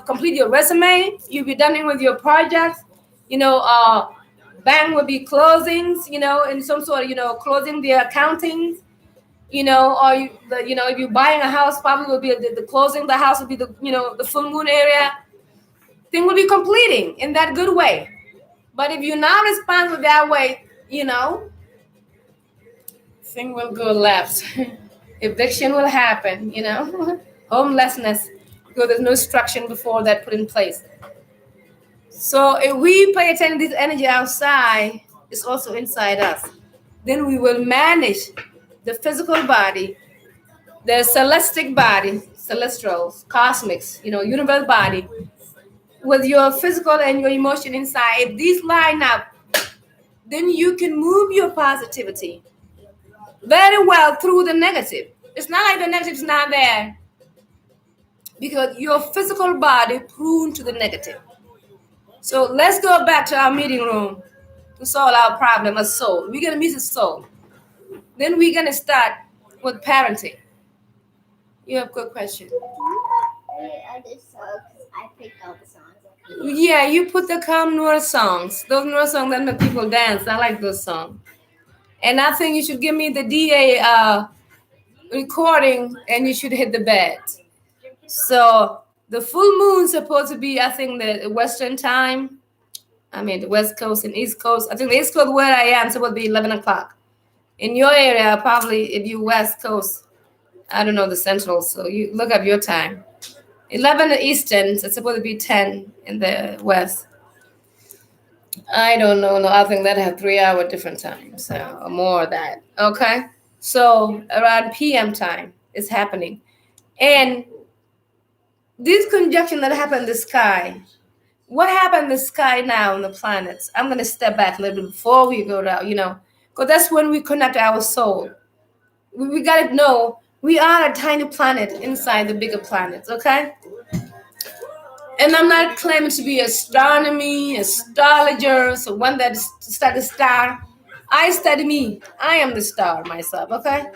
S1: complete your resume, you'll be done with your projects, bank will be closings, in some sort of, closing their accounting, or if you're buying a house, probably will be the closing the house will be the full moon area. Thing will be completing in that good way. But if you not respond with that way, thing will go left. Eviction will happen, homelessness, because there's no instruction before that put in place. So if we pay attention to this energy outside, it's also inside us. Then we will manage the physical body, the celestic body, celestials, cosmics, universal body, with your physical and your emotion inside. If these line up, then you can move your positivity very well through the negative. It's not like the negative is not there, because your physical body prone to the negative. So let's go back to our meeting room to solve our problem as soul. We're going to meet the soul. Then we're going to start with parenting. You have a good question.
S2: Other songs, I picked all the songs.
S1: Yeah, you put the calm newer songs. Those newer songs that make people dance. I like those songs. And I think you should give me the DA recording, and you should hit the bed. So the full moon's supposed to be, I think, the Western time. I mean, the West Coast and East Coast. I think the East Coast where I am supposed to be 11 o'clock. In your area, probably if you West Coast, I don't know the Central, so you look up your time. 11 Eastern, so it's supposed to be 10 in the West. I don't know. No, I think that have 3 hour different times, so or more of that. Okay, so around PM time is happening, and this conjunction that happened in the sky. What happened in the sky now in the planets? I'm gonna step back a little bit before we go down. Because that's when we connect our soul. We gotta know we are a tiny planet inside the bigger planets. Okay. And I'm not claiming to be astronomy, astrologer, so one that study star. I study me. I am the star myself, okay?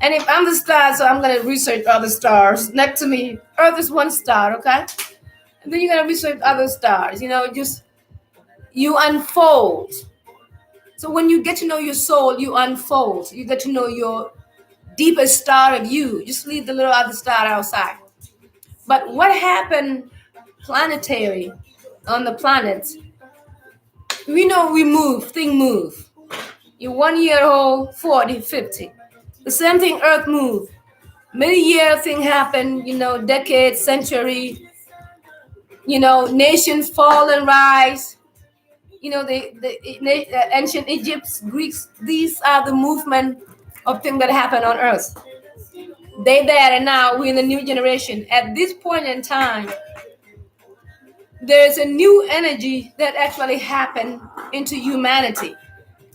S1: And if I'm the star, so I'm going to research other stars next to me. Earth is one star, okay? And then you're going to research other stars. Just you unfold. So when you get to know your soul, you unfold. You get to know your deepest star of you. Just leave the little other star outside. But what happened planetary on the planets? We know we move, things move. You 1 year old, 40, 50. The same thing, Earth move. Many years thing happen, decades, century, nations fall and rise. The ancient Egypts, Greeks, these are the movement of things that happen on Earth. They there and now we're in the new generation. At this point in time, there's a new energy that actually happened into humanity.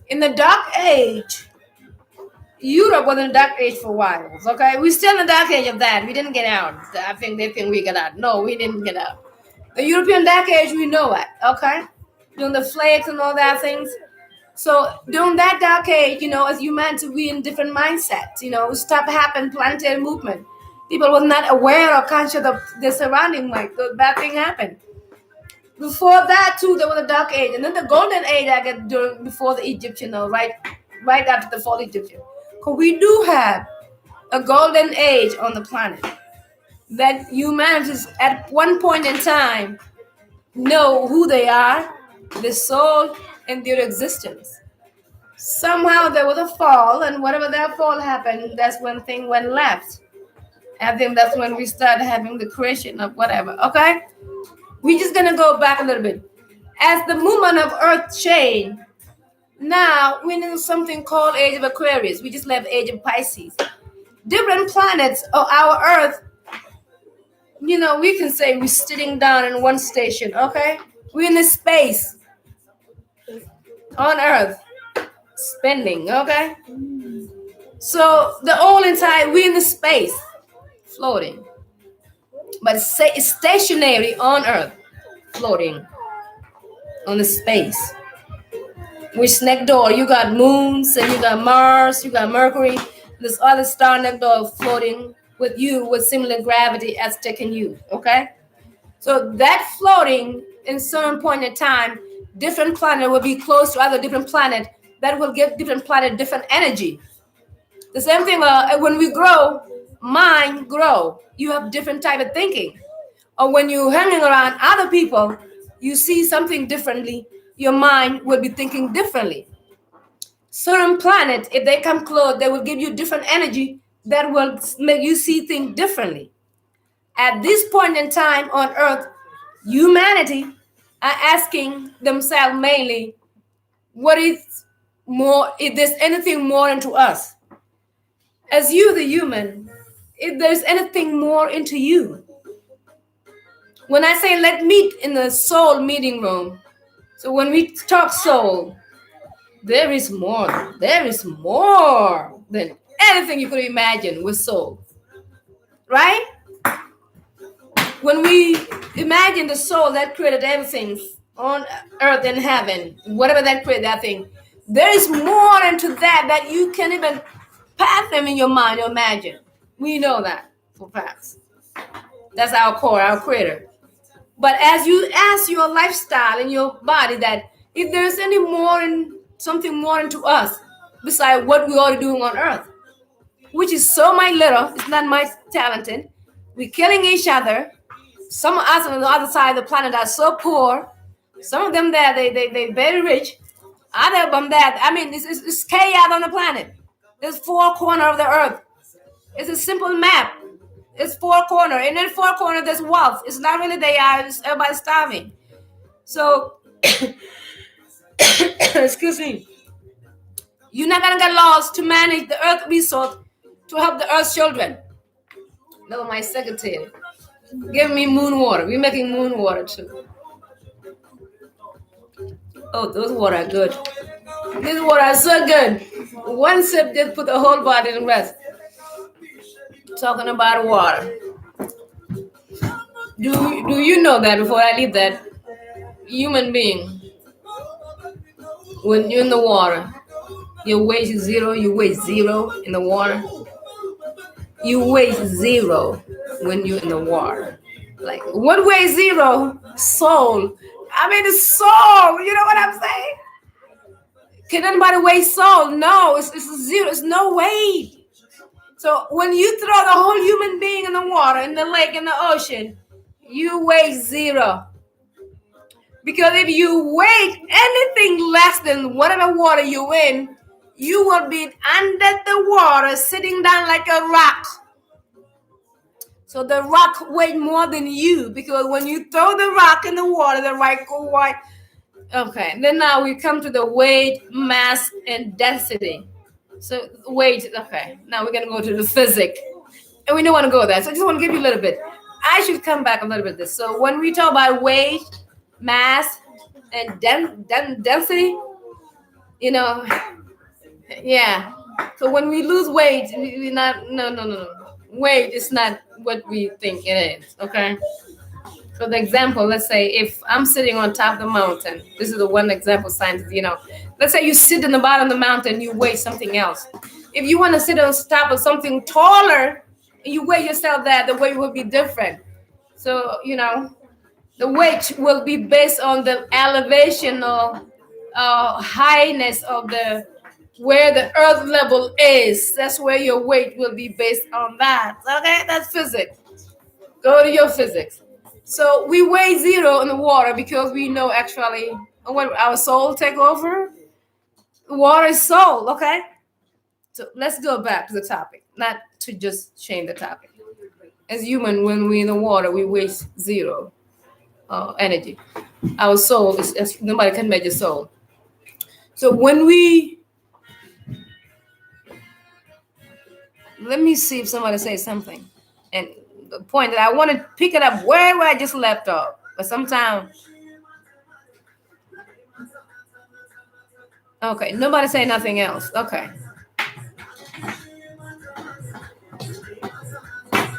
S1: In the Dark Age, Europe was in the Dark Age for a while. Okay, we're still in the Dark Age of that. We didn't get out. I think they think we got out. No, we didn't get out. The European Dark Age, we know it. Okay, during the plagues and all that things. So during that Dark Age, as humanity, we in different mindsets. Stuff happened, planetary movement. People was not aware or conscious of their surrounding. Like the bad thing happened. Before that too, there was a Dark Age, and then the Golden Age. I get before the Egyptian, right after the fall Egyptian. Because we do have a golden age on the planet that humanity at one point in time know who they are, their soul, and their existence. Somehow there was a fall, and whatever that fall happened, that's when things went left. I think that's when we started having the creation of whatever. Okay, we're just gonna go back a little bit. As the movement of Earth changed, now we're in something called Age of Aquarius. We just left Age of Pisces. Different planets of our Earth, we can say we're sitting down in one station, okay? We're in the space on Earth, spinning, okay? So the whole entire, we're in the space, floating. But it's stationary on Earth, floating on the space. Which next door, you got moons, and you got Mars, you got Mercury, this other star next door floating with you with similar gravity as taking you, okay? So that floating in certain point in time, different planet will be close to other different planet that will give different planet different energy. The same thing when we grow, mind grow. You have different type of thinking. Or when you're hanging around other people, you see something differently, your mind will be thinking differently. Certain planets, if they come close, they will give you different energy that will make you see things differently. At this point in time on Earth, humanity are asking themselves mainly, what is more, if there's anything more into us? As you, the human, if there's anything more into you. When I say let's meet in the soul meeting room, so when we talk soul, there is more. There is more than anything you could imagine with soul. Right? When we imagine the soul that created everything on earth and heaven, whatever that created that thing, there is more into that you can't even fathom in your mind or imagine. We know that for facts. That's our core, our creator. But as you ask your lifestyle and your body that if there's any more in something more into us besides what we are doing on earth, which is so much little, it's not much talented. We're killing each other. Some of us on the other side of the planet are so poor. Some of them there, they very rich. Other of them there, it's chaos on the planet. There's 4 corners of the earth. It's a simple map. It's 4 corners. And in 4 corners, there's wealth. It's not really they are. It's everybody starving. So, excuse me. You're not going to get lost to manage the earth resource to help the earth's children. No, my secretary. Give me moon water. We're making moon water too. Oh, those water are good. These water are so good. One sip just put the whole body in rest. Talking about water. Do you know that before I leave that? Human being, when you're in the water, your weight is 0, you weigh 0 in the water. You weigh 0 when you're in the water. Like, what weighs 0? Soul. The soul. You know what I'm saying? Can anybody weigh soul? No, it's 0. It's no weight. So when you throw the whole human being in the water, in the lake, in the ocean, you weigh zero. Because if you weigh anything less than whatever water you in, you will be under the water, sitting down like a rock. So the rock weighs more than you, because when you throw the rock in the water, the rock go wide. Okay, then now we come to the weight, mass, and density. So weight, okay, now we're gonna go to the physics. And we don't want to go there. So I just want to give you a little bit. I should come back a little bit this. So when we talk about weight, mass, and density, you know, yeah. So when we lose weight, we not no. Weight is not what we think it is. Okay. For the example, let's say if I'm sitting on top of the mountain, this is the one example scientist, let's say you sit in the bottom of the mountain, you weigh something else. If you want to sit on top of something taller, you weigh yourself there, the weight will be different. So, the weight will be based on the elevation or highness of the where the earth level is. That's where your weight will be based on that. Okay, that's physics. Go to your physics. So we weigh zero in the water because we know actually when our soul take over, water is soul. Okay, so let's go back to the topic, not to just change the topic. As human, when we're in the water, we waste zero energy. Our soul is nobody can measure soul. So when we let me see if somebody says something, and the point that I want to pick it up where I just left off, but sometimes okay, nobody say nothing else. Okay.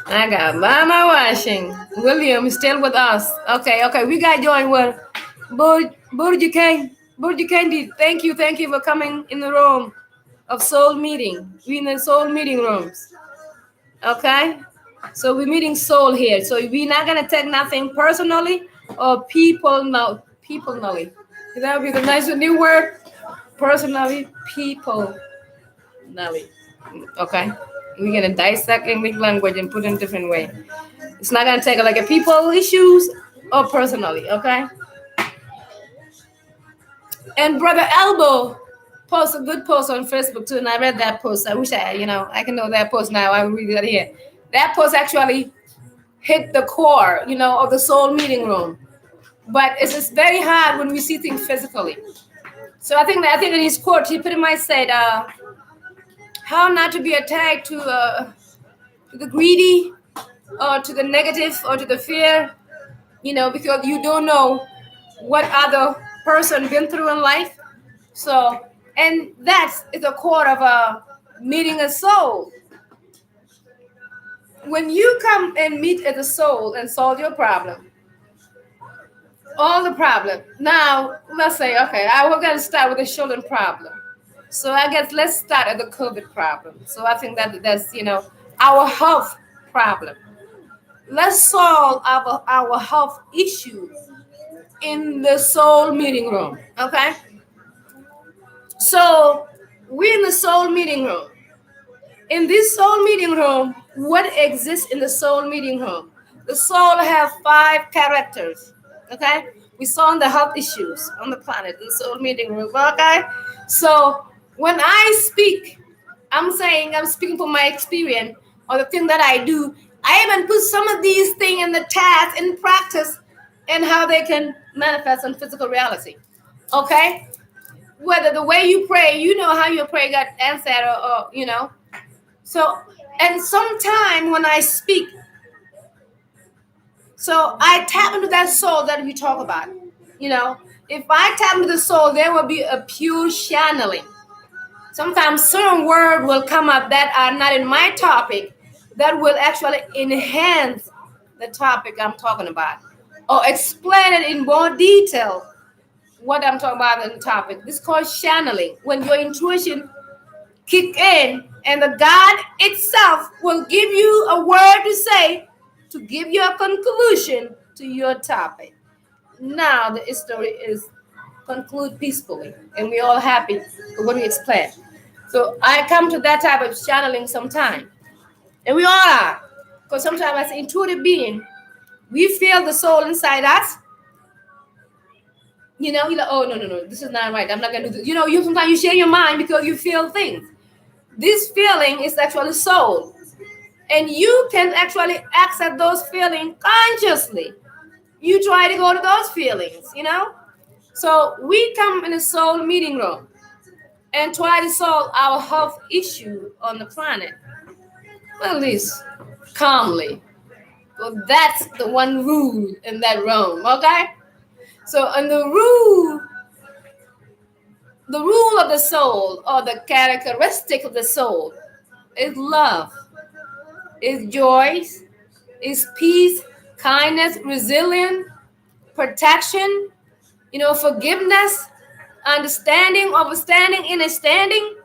S1: I got Mama Washing. William is still with us. Okay. We got joined with Burju Kendi. Thank you for coming in the room of soul meeting. We in the soul meeting rooms. Okay? So we're meeting soul here. So we're not gonna take nothing personally or peoplenally. That would be the nice new word. Personally, peoplenally. Okay? We're gonna dissect English language and put it in a different way. It's not gonna take like a people issues or personally, okay? And Brother Elbow post a good post on Facebook too, and I read that post. I wish I can know that post now. I will read that here. That post actually hit the core, of the soul meeting room. But it's just very hard when we see things physically. So I think in his quote he pretty much said, how not to be attacked to the greedy or to the negative or to the fear, because you don't know what other person been through in life. So, and that's the core of meeting a soul. When you come and meet as a soul and solve your problem, all the problem. Now, let's say, okay, we're going to start with the children problem. So I guess let's start at the COVID problem. So I think that's our health problem. Let's solve our health issues in the soul meeting room. Okay. So we're in the soul meeting room. In this soul meeting room, what exists in the soul meeting room? The soul have 5 characters. Okay. We solve the health issues on the planet in the soul meeting room. Okay. So when I speak, I'm speaking from my experience or the thing that I do. I even put some of these things in the task, in practice, and how they can manifest in physical reality. Okay? Whether the way you pray, how your prayer got answered or. So, and sometime when I speak, so I tap into that soul that we talk about. If I tap into the soul, there will be a pure channeling. Sometimes certain words will come up that are not in my topic that will actually enhance the topic I'm talking about or explain it in more detail what I'm talking about in the topic. This is called channeling. When your intuition kick in and the God itself will give you a word to say to give you a conclusion to your topic. Now the story is conclude peacefully and we're all happy with what we explained. So I come to that type of channeling sometime.
S3: And we all are. Because sometimes as an intuitive being, we feel the soul inside us. You're like, oh no, this is not right. I'm not gonna do this. You sometimes you share your mind because you feel things. This feeling is actually soul. And you can actually accept those feelings consciously. You try to go to those feelings. So we come in a soul meeting room and try to solve our health issue on the planet. Well, at least calmly. So that's the one rule in that room, okay? So, and the rule of the soul, or the characteristic of the soul, is love, is joy, is peace, kindness, resilience, protection, forgiveness, understanding, understanding, understanding.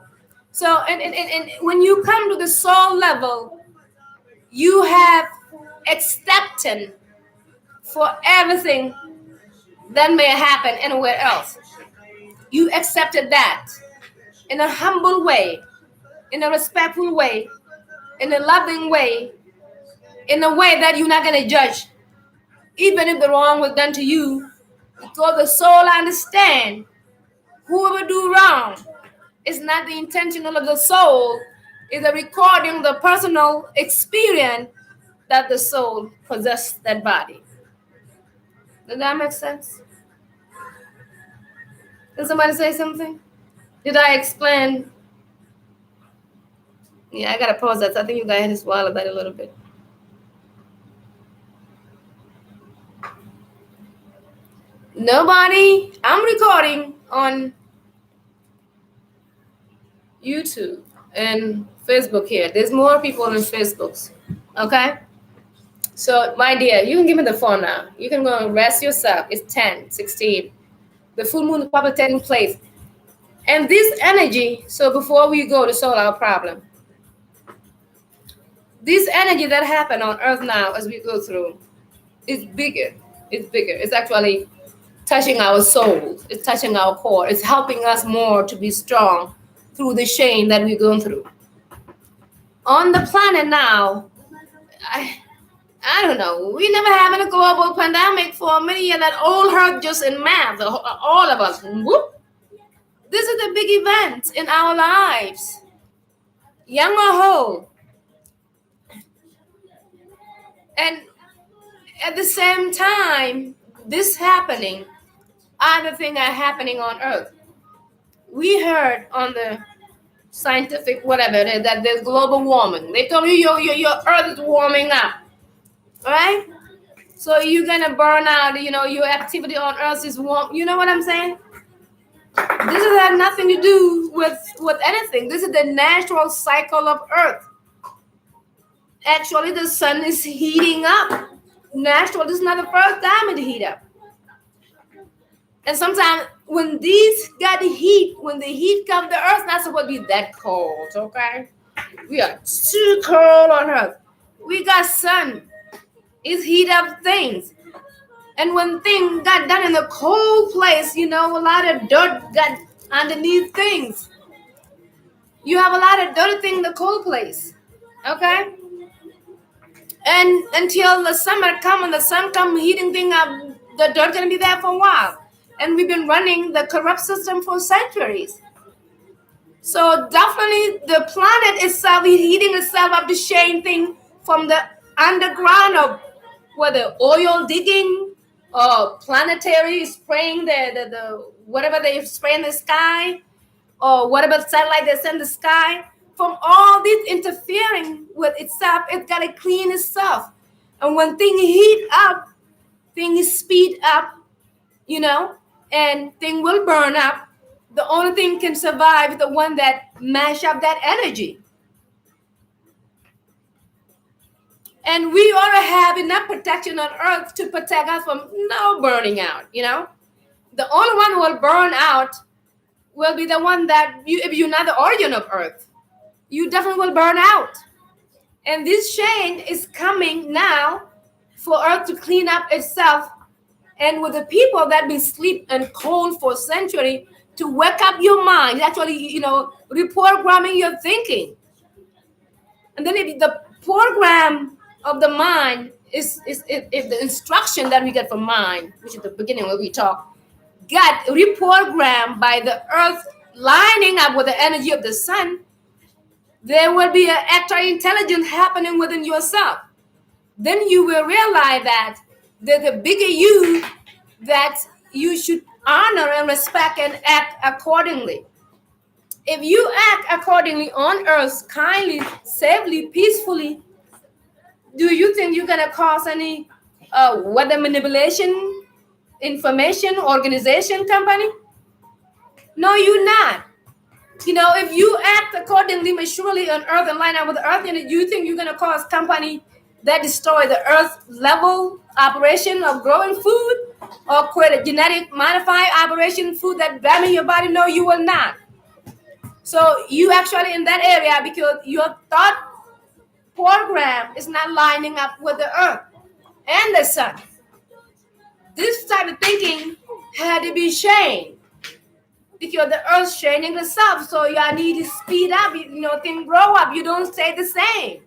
S3: So, and when you come to the soul level, you have acceptance for everything that may happen anywhere else. You accepted that in a humble way, in a respectful way, in a loving way, in a way that you're not going to judge, even if the wrong was done to you, because the soul understand whoever do wrong is not the intentional of the soul, is a recording of the personal experience that the soul possessed that body. Does that make sense? Did somebody say something? Did I explain? Yeah, I gotta pause that. So I think you guys had to swallow that a little bit. Nobody. I'm recording on YouTube and Facebook here. There's more people on Facebooks. Okay? So, my dear, you can give me the phone now. You can go and rest yourself. It's 10:16. The full moon is probably taking place. And this energy, so before we go to solve our problem, this energy that happened on Earth now as we go through is bigger. It's bigger. It's actually touching our souls. It's touching our core. It's helping us more to be strong through the shame that we're going through. On the planet now, I don't know. We never having a global pandemic for many years that all hurt just in math. All of us. Whoop. This is a big event in our lives, young or old. And at the same time, this happening, other things are happening on Earth. We heard on the scientific whatever it is that there's global warming. They told you your Earth is warming up, right? So you're gonna burn out. Your activity on Earth is warm. You know what I'm saying? This has nothing to do with anything. This is the natural cycle of Earth. Actually, the sun is heating up. Natural. This is not the first time it heat up. And sometimes when these got the heat, when the heat comes, the Earth's not supposed to be that cold, okay? We are too cold on Earth. We got sun. It's heat up things. And when things got done in the cold place, a lot of dirt got underneath things. You have a lot of dirty things in the cold place, okay? And until the summer come and the sun come heating things up, the dirt gonna be there for a while. And we've been running the corrupt system for centuries. So definitely the planet itself is heating itself up to shame thing from the underground, of whether oil digging or planetary spraying the whatever they spray in the sky, or whatever satellite they send in the sky. From all this interfering with itself, it's got to clean itself. And when things heat up, things speed up, and things will burn up. The only thing can survive is the one that mash up that energy. And we ought to have enough protection on Earth to protect us from no burning out, The only one who will burn out will be the one that, if you're not the origin of Earth, you definitely will burn out. And this change is coming now for Earth to clean up itself, and with the people that been sleep and cold for centuries, to wake up your mind, actually, reprogramming your thinking. And then the program of the mind is the instruction that we get from mind, which is the beginning where we talk, got reprogrammed by the earth lining up with the energy of the sun, there will be an extra intelligence happening within yourself. Then you will realize that there's a bigger you that you should honor and respect and act accordingly. If you act accordingly on earth, kindly, safely, peacefully, do you think you're going to cause any weather manipulation, information, organization, company? No, you're not. If you act accordingly, maturely on earth and line up with the earth, and you think you're going to cause company that destroy the earth level operation of growing food or create a genetic modified operation food that damage your body, no, you will not. So you actually in that area because your thought program is not lining up with the earth and the sun. This type of thinking had to be changed because the earth's changing itself. So you need to speed up, things grow up. You don't stay the same.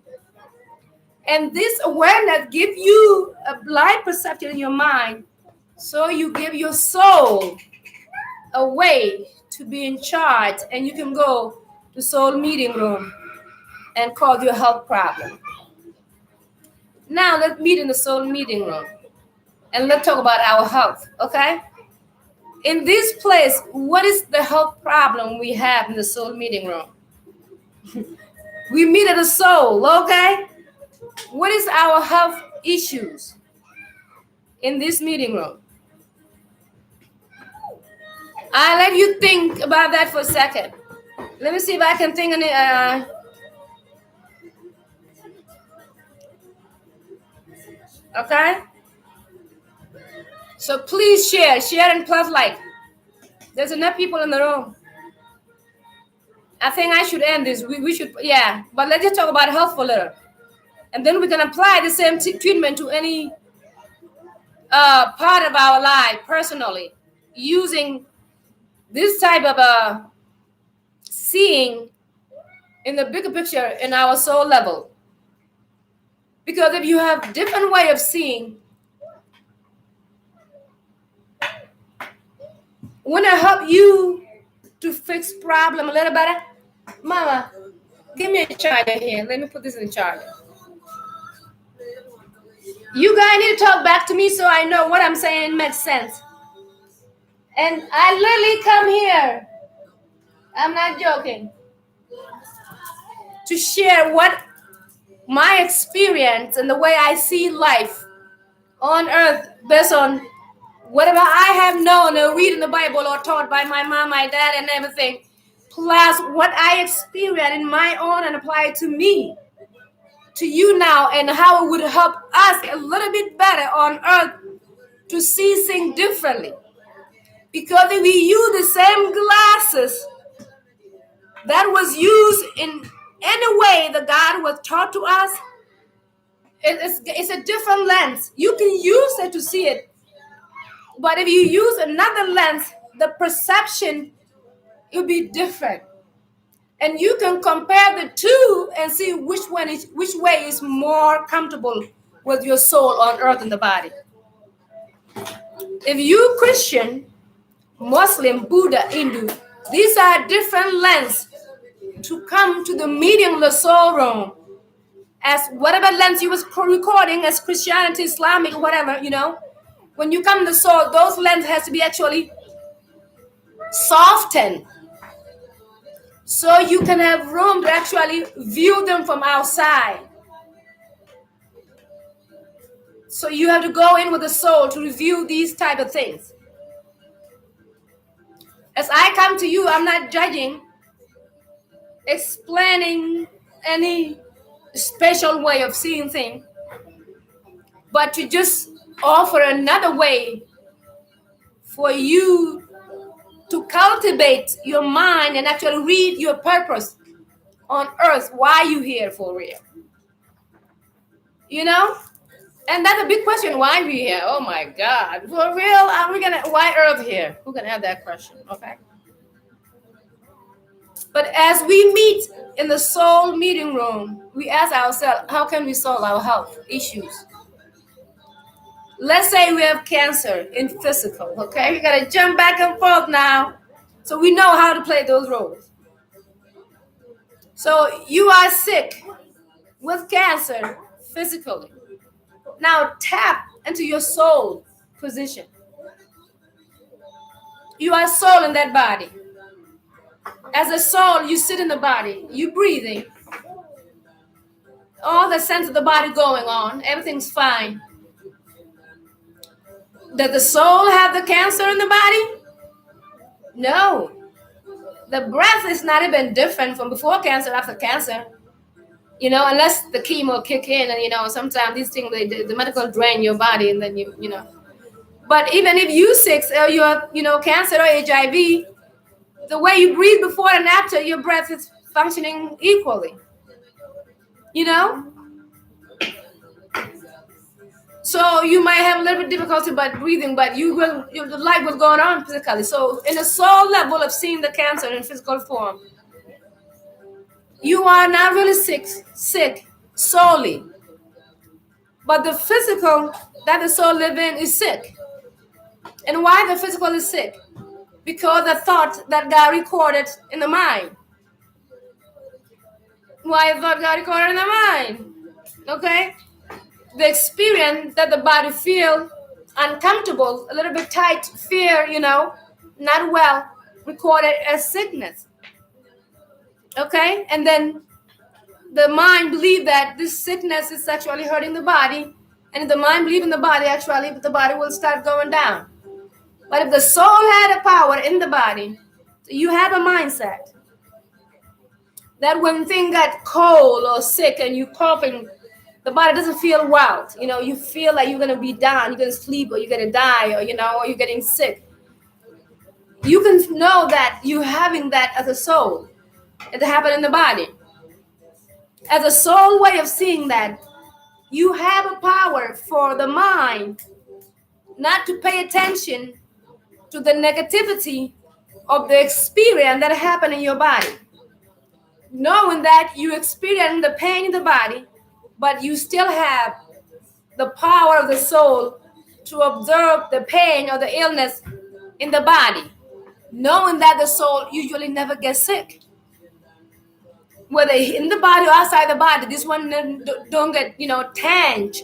S3: And this awareness gives you a blind perception in your mind. So you give your soul a way to be in charge, and you can go to soul meeting room and cause your health problem. Now let's meet in the soul meeting room and let's talk about our health, okay? In this place, what is the health problem we have in the soul meeting room? We meet at the soul, okay? What is our health issues in this meeting room? I'll let you think about that for a second. Let me see if I can think of it. Okay? So please share and plus like. There's enough people in the room. I think I should end this. We should, yeah. But let's just talk about health for a little. And then we can apply the same treatment to any part of our life personally, using this type of seeing in the bigger picture in our soul level. Because if you have different way of seeing, want to help you to fix problem a little better. Mama, give me a charger here. Let me put this in the charger. You guys need to talk back to me so I know what I'm saying makes sense. And I literally come here, I'm not joking, to share what my experience and the way I see life on earth based on whatever I have known or read in the Bible or taught by my mom, my dad, and everything, plus what I experience in my own and apply it to me, to you now, and how it would help us a little bit better on earth to see things differently. Because if we use the same glasses that was used in any way that God was taught to us, it's a different lens. You can use it to see it. But if you use another lens, the perception will be different. And you can compare the two and see which way is more comfortable with your soul on earth and the body. If you Christian, Muslim, Buddha, Hindu, these are different lens to come to the meeting of the soul room. As whatever lens you was recording as Christianity, Islamic, whatever, when you come to the soul, those lenses has to be actually softened. So you can have room to actually view them from outside. So you have to go in with the soul to review these type of things. As I come to you, I'm not judging, explaining any special way of seeing things, but to just offer another way for you to cultivate your mind and actually read your purpose on earth. Why you here for real? And that's a big question. Why we here? Oh my God. For real? Why earth here? Who can have that question? Okay. But as we meet in the soul meeting room, we ask ourselves, how can we solve our health issues? Let's say we have cancer in physical, okay? We gotta jump back and forth now. So we know how to play those roles. So you are sick with cancer physically. Now tap into your soul position. You are soul in that body. As a soul, you sit in the body, you breathing. All the sense of the body going on, everything's fine. Does the soul have the cancer in the body? No. The breath is not even different from before cancer, after cancer. Unless the chemo kick in, and sometimes these things the medical drain your body, and then you know. But even if you sick or you have cancer or HIV, the way you breathe before and after, your breath is functioning equally. So you might have a little bit difficulty about breathing, but the life was going on physically. So in the soul level of seeing the cancer in physical form, you are not really sick solely. But the physical that the soul lives in is sick. And why the physical is sick? Because the thought that got recorded in the mind. Why the thought got recorded in the mind? Okay? The experience that the body feel uncomfortable, a little bit tight, fear, not well, recorded as sickness. Okay? And then the mind believe that this sickness is actually hurting the body. And if the mind believe in the body, actually, the body will start going down. But if the soul had a power in the body, you have a mindset that when things get cold or sick and you coughing, the body doesn't feel well. You feel like you're going to be down, you're going to sleep, or you're going to die, or you're getting sick. You can know that you're having that as a soul. It happened in the body. As a soul way of seeing that, you have a power for the mind not to pay attention to the negativity of the experience that happened in your body. Knowing that you experience the pain in the body, but you still have the power of the soul to observe the pain or the illness in the body. Knowing that the soul usually never gets sick. Whether in the body or outside the body, this one don't get, tanged.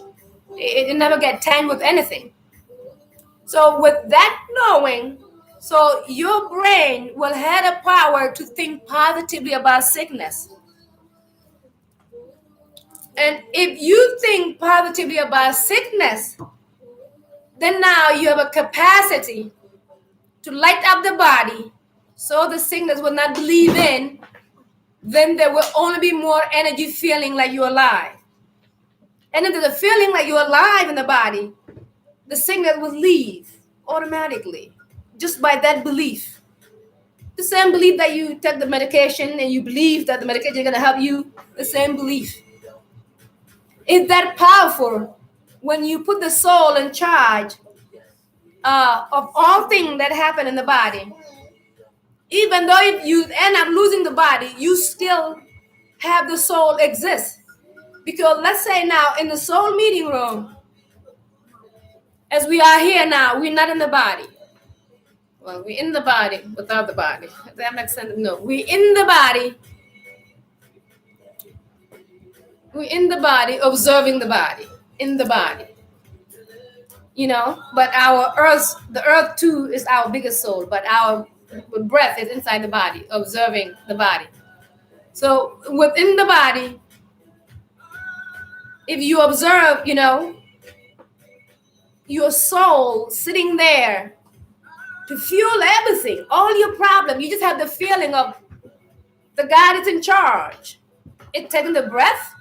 S3: It never get tanged with anything. So with that knowing, so your brain will have a power to think positively about sickness. And if you think positively about sickness, then now you have a capacity to light up the body so the sickness will not believe in. Then there will only be more energy feeling like you're alive. And if there's a feeling like you're alive in the body, the sickness will leave automatically just by that belief. The same belief that you take the medication and you believe that the medication is going to help you, the same belief. It's that powerful when you put the soul in charge of all things that happen in the body. Even though if you end up losing the body, you still have the soul exist. Because let's say now in the soul meeting room, as we are here now, we're not in the body. Well, we're in the body without the body. Does that make sense? No, we're in the body. We're in the body, observing the body, in the body. But the earth too is our biggest soul, but our breath is inside the body, observing the body. So within the body, if you observe, your soul sitting there to fuel everything, all your problems, you just have the feeling of the God is in charge. It's taking the breath,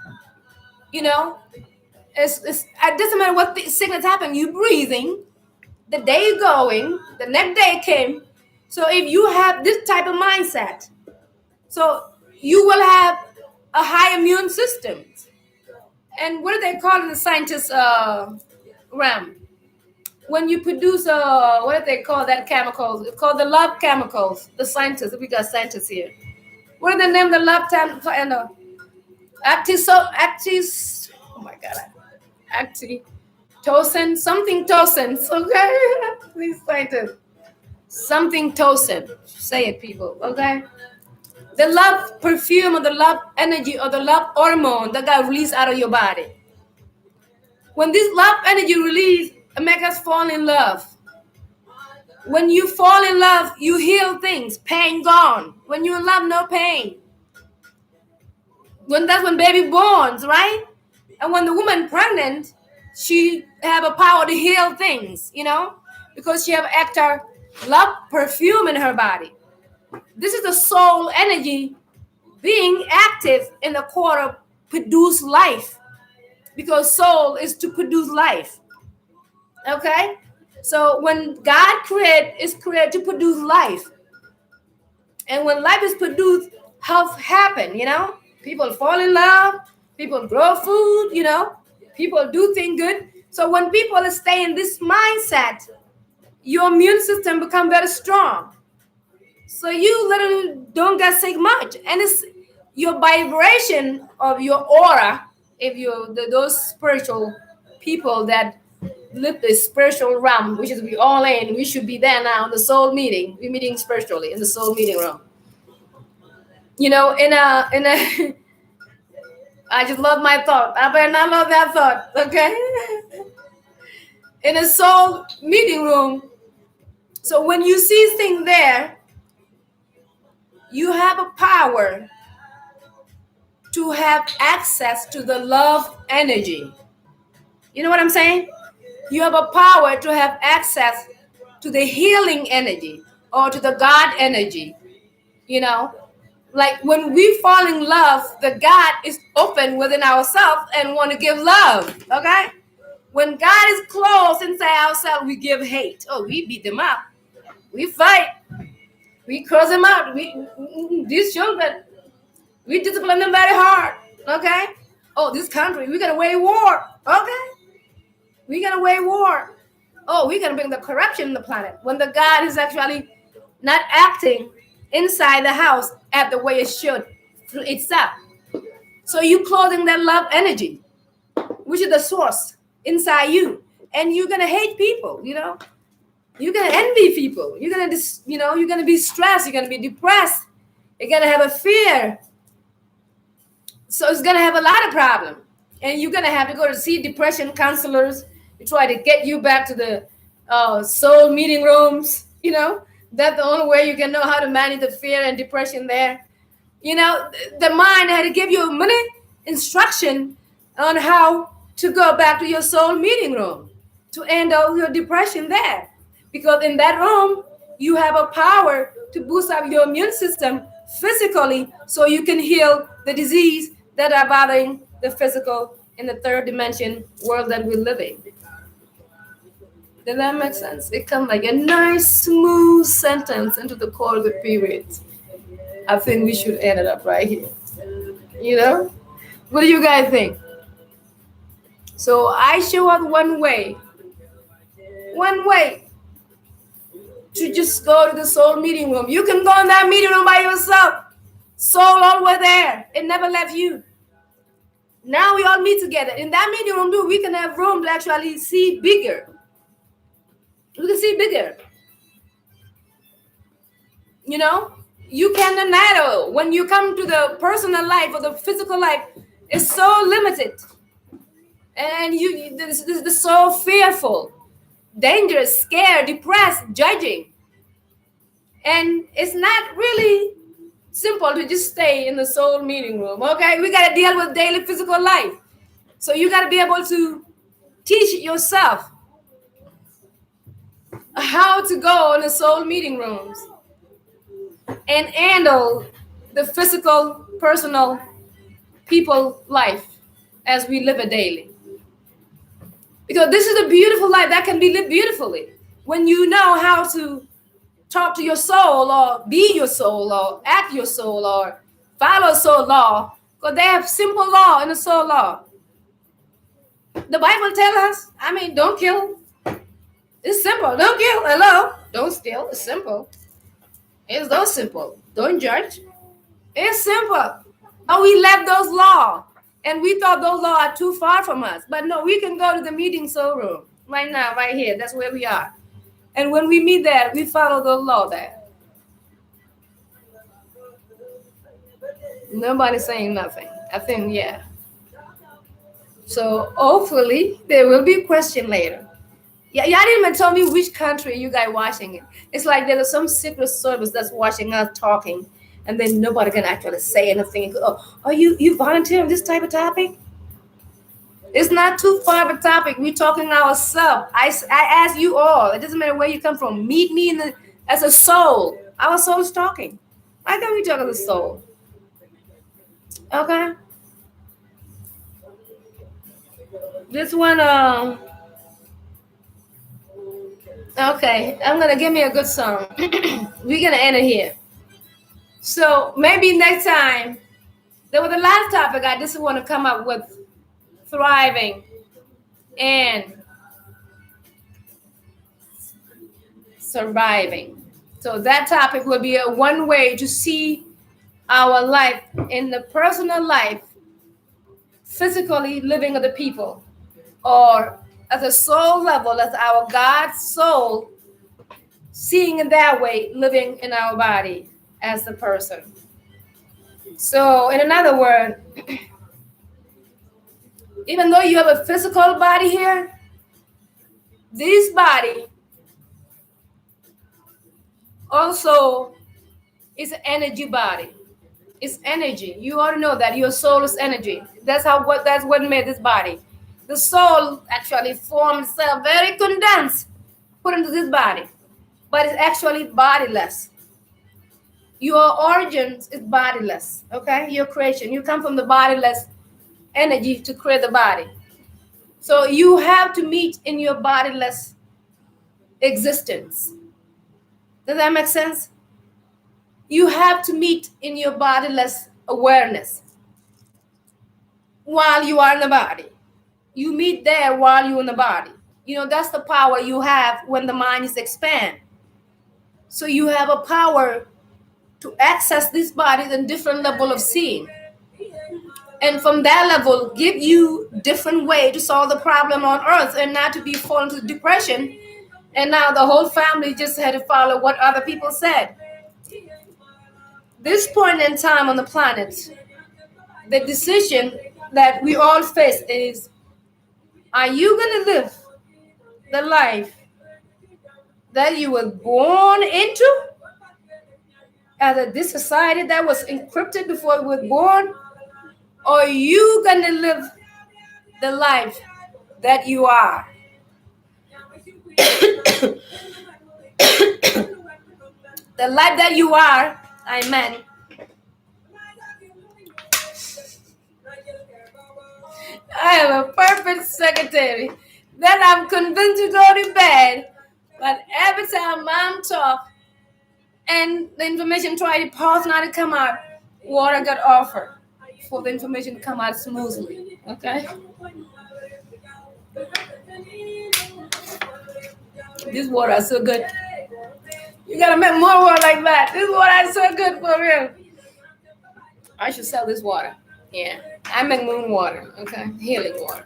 S3: it doesn't matter what the sickness happened, you breathing, the day going, the next day came. So if you have this type of mindset, so you will have a high immune system. And what do they call in the scientist realm? When you produce what do they call that chemicals? It's called the love chemicals. The scientists, we got scientists here. What is the name of the love time? Actis. Oh my God. Actitosin. Something tosin. Okay. Please find it. Something tosin. Say it, people. Okay. The love perfume or the love energy or the love hormone that got released out of your body. When this love energy release, it makes us fall in love. When you fall in love, you heal things. Pain gone. When you're in love, no pain. That's when baby borns, right? And when the woman pregnant, she have a power to heal things, because she have extra love perfume in her body. This is the soul energy being active in the core of produce life, because soul is to produce life. Okay? So when God is created to produce life. And when life is produced, health happen, People fall in love, people grow food, people do things good. So when people stay in this mindset, your immune system become very strong. So you literally don't get sick much. And it's your vibration of your aura, if you're those spiritual people that live the spiritual realm, which is we all in, we should be there now in the soul meeting. We're meeting spiritually in the soul meeting room. In a I just love my thought. I better not love that thought, okay? In a soul meeting room. So when you see things there, you have a power to have access to the love energy. You know what I'm saying? You have a power to have access to the healing energy or to the God energy. Like when we fall in love, the God is open within ourselves and want to give love. Okay? When God is closed inside ourselves, we give hate. Oh, we beat them up. We fight. We curse them out. These children, we discipline them very hard. Okay? Oh, this country, we're going to wage war. Okay? We're going to wage war. Oh, we're going to bring the corruption in the planet. When the God is actually not acting inside the house at the way it should through itself. So you clothing that love energy, which is the source inside you. And you're going to hate people, You're going to envy people. You're going to, you're going to be stressed. You're going to be depressed. You're going to have a fear. So it's going to have a lot of problems. And you're going to have to go to see depression counselors to try to get you back to the soul meeting rooms, That's the only way you can know how to manage the fear and depression there. The mind had to give you a minute instruction on how to go back to your soul meeting room to end all your depression there. Because in that room, you have a power to boost up your immune system physically so you can heal the disease that are bothering the physical in the third dimension world that we're living. Does that make sense? It comes like a nice, smooth sentence into the core of the period. I think we should end it up right here. What do you guys think? So I show up one way to just go to the soul meeting room. You can go in that meeting room by yourself. Soul always there. It never left you. Now we all meet together. In that meeting room, too, we can have room to actually see bigger. We can see bigger. You cannot narrow. When you come to the personal life or the physical life, it's so limited. And this is so fearful, dangerous, scared, depressed, judging. And it's not really simple to just stay in the soul meeting room, okay? We got to deal with daily physical life. So you got to be able to teach yourself how to go in the soul meeting rooms and handle the physical, personal, people life as we live it daily. Because this is a beautiful life that can be lived beautifully when you know how to talk to your soul or be your soul or act your soul or follow soul law. Because they have simple law in the soul law. The Bible tells us, don't kill. It's simple. Don't kill. Hello. Don't steal. It's simple. It's so simple. Don't judge. It's simple. Oh, we left those laws. And we thought those laws are too far from us. But no, we can go to the meeting soul room right now, right here. That's where we are. And when we meet there, we follow the law there. Nobody's saying nothing. I think, yeah. So hopefully there will be a question later. Yeah, y'all didn't even tell me which country you guys watching it. It's like there's some secret service that's watching us talking, and then nobody can actually say anything. Oh, you volunteer on this type of topic? It's not too far of a topic. We're talking ourselves. I ask you all. It doesn't matter where you come from. Meet me as a soul. Our soul is talking. Why can't we talk as a soul? Okay. This one. Okay, I'm gonna give me a good song. We're gonna end it here. So maybe next time. There was a lot of topic I just want to come up with: thriving and surviving. So that topic will be a one way to see our life in the personal life, physically living with the people, or at a soul level, as our God's soul, seeing in that way, living in our body as the person. So, in another word, even though you have a physical body here, this body also is an energy body. It's energy. You ought to know that your soul is energy. That's what made this body. The soul actually forms itself very condensed, put into this body, but it's actually bodiless. Your origins is bodiless, okay? Your creation, you come from the bodiless energy to create the body. So you have to meet in your bodiless existence. Does that make sense? You have to meet in your bodiless awareness while you are in the body. You meet there while you're in the body. You know, that's the power you have when the mind is expanded. So you have a power to access these bodies in different level of seeing. And from that level, give you different way to solve the problem on earth and not to be fallen to depression. And now the whole family just had to follow what other people said. This point in time on the planet, the decision that we all face is, are you going to live the life that you were born into? Either this society that was encrypted before you were born, or are you going to live the life that you are? The life that you are, amen. I have a perfect secretary that I'm convinced to go to bed, but every time mom talks and the information try to pause not to come out, water got offered for the information to come out smoothly. Okay? This water is so good. You gotta make more water like that. This water is so good for real. I should sell this water. Yeah. I make moon water, okay? Healing water.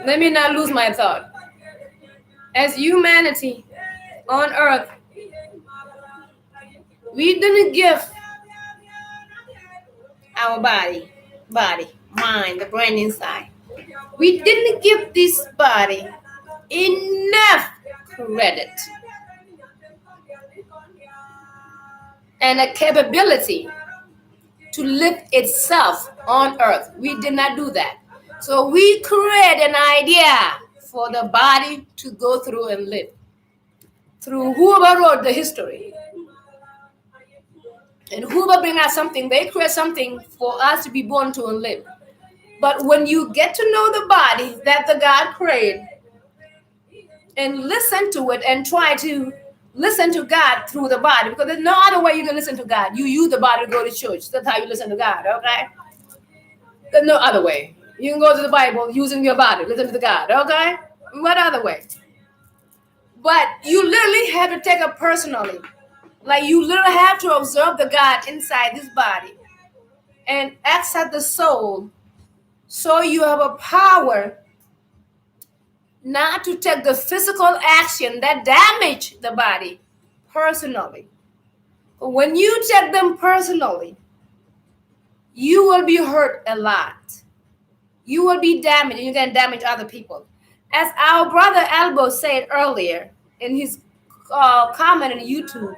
S3: Let me not lose my thought. As humanity on earth, we didn't give our body, mind, the brain inside. We didn't give this body enough credit and a capability to lift itself on earth. We did not do that. So we create an idea for the body to go through and live. Through whoever wrote the history. And whoever bring out something, they create something for us to be born to and live. But when you get to know the body that the God created and listen to it and try to listen to God through the body, because there's no other way you can listen to God. You use the body to go to church. That's how you listen to God, okay? There's no other way. You can go to the Bible using your body, listen to the God, okay? What other way? But you literally have to take it personally. Like you literally have to observe the God inside this body and accept the soul, so you have a power not to take the physical action that damage the body personally. But when you take them personally, you will be hurt a lot. You will be damaged, and you can damage other people. As our brother Elbow said earlier in his comment on YouTube,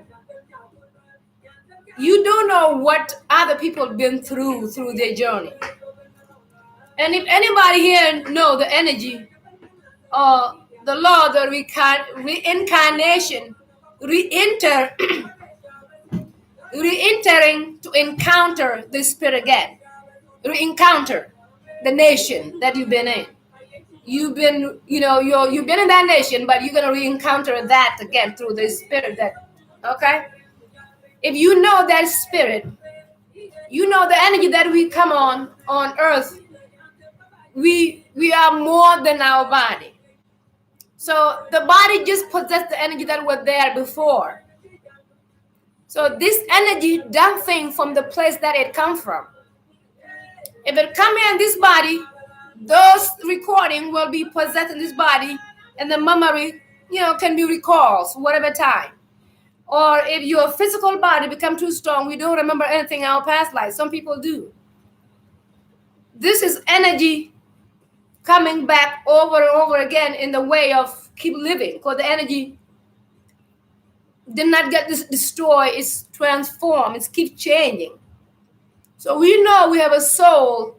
S3: you don't know what other people have been through their journey. And if anybody here know the energy, the law, the reincarnation, re-entering to encounter the spirit again, re-encounter the nation that you've been in. You've been, you've been in that nation, but you're gonna re-encounter that again through the spirit. That, okay? If you know that spirit, you know the energy that we come on earth. We are more than our body. So the body just possesses the energy that was there before. So this energy dumping from the place that it come from. If it come in this body, those recording will be possessed in this body, and the memory, can be recalled whatever time. Or if your physical body become too strong, we don't remember anything in our past life. Some people do. This is energy coming back over and over again in the way of keep living, because the energy did not get destroyed. It's transformed. It keeps changing. So we know we have a soul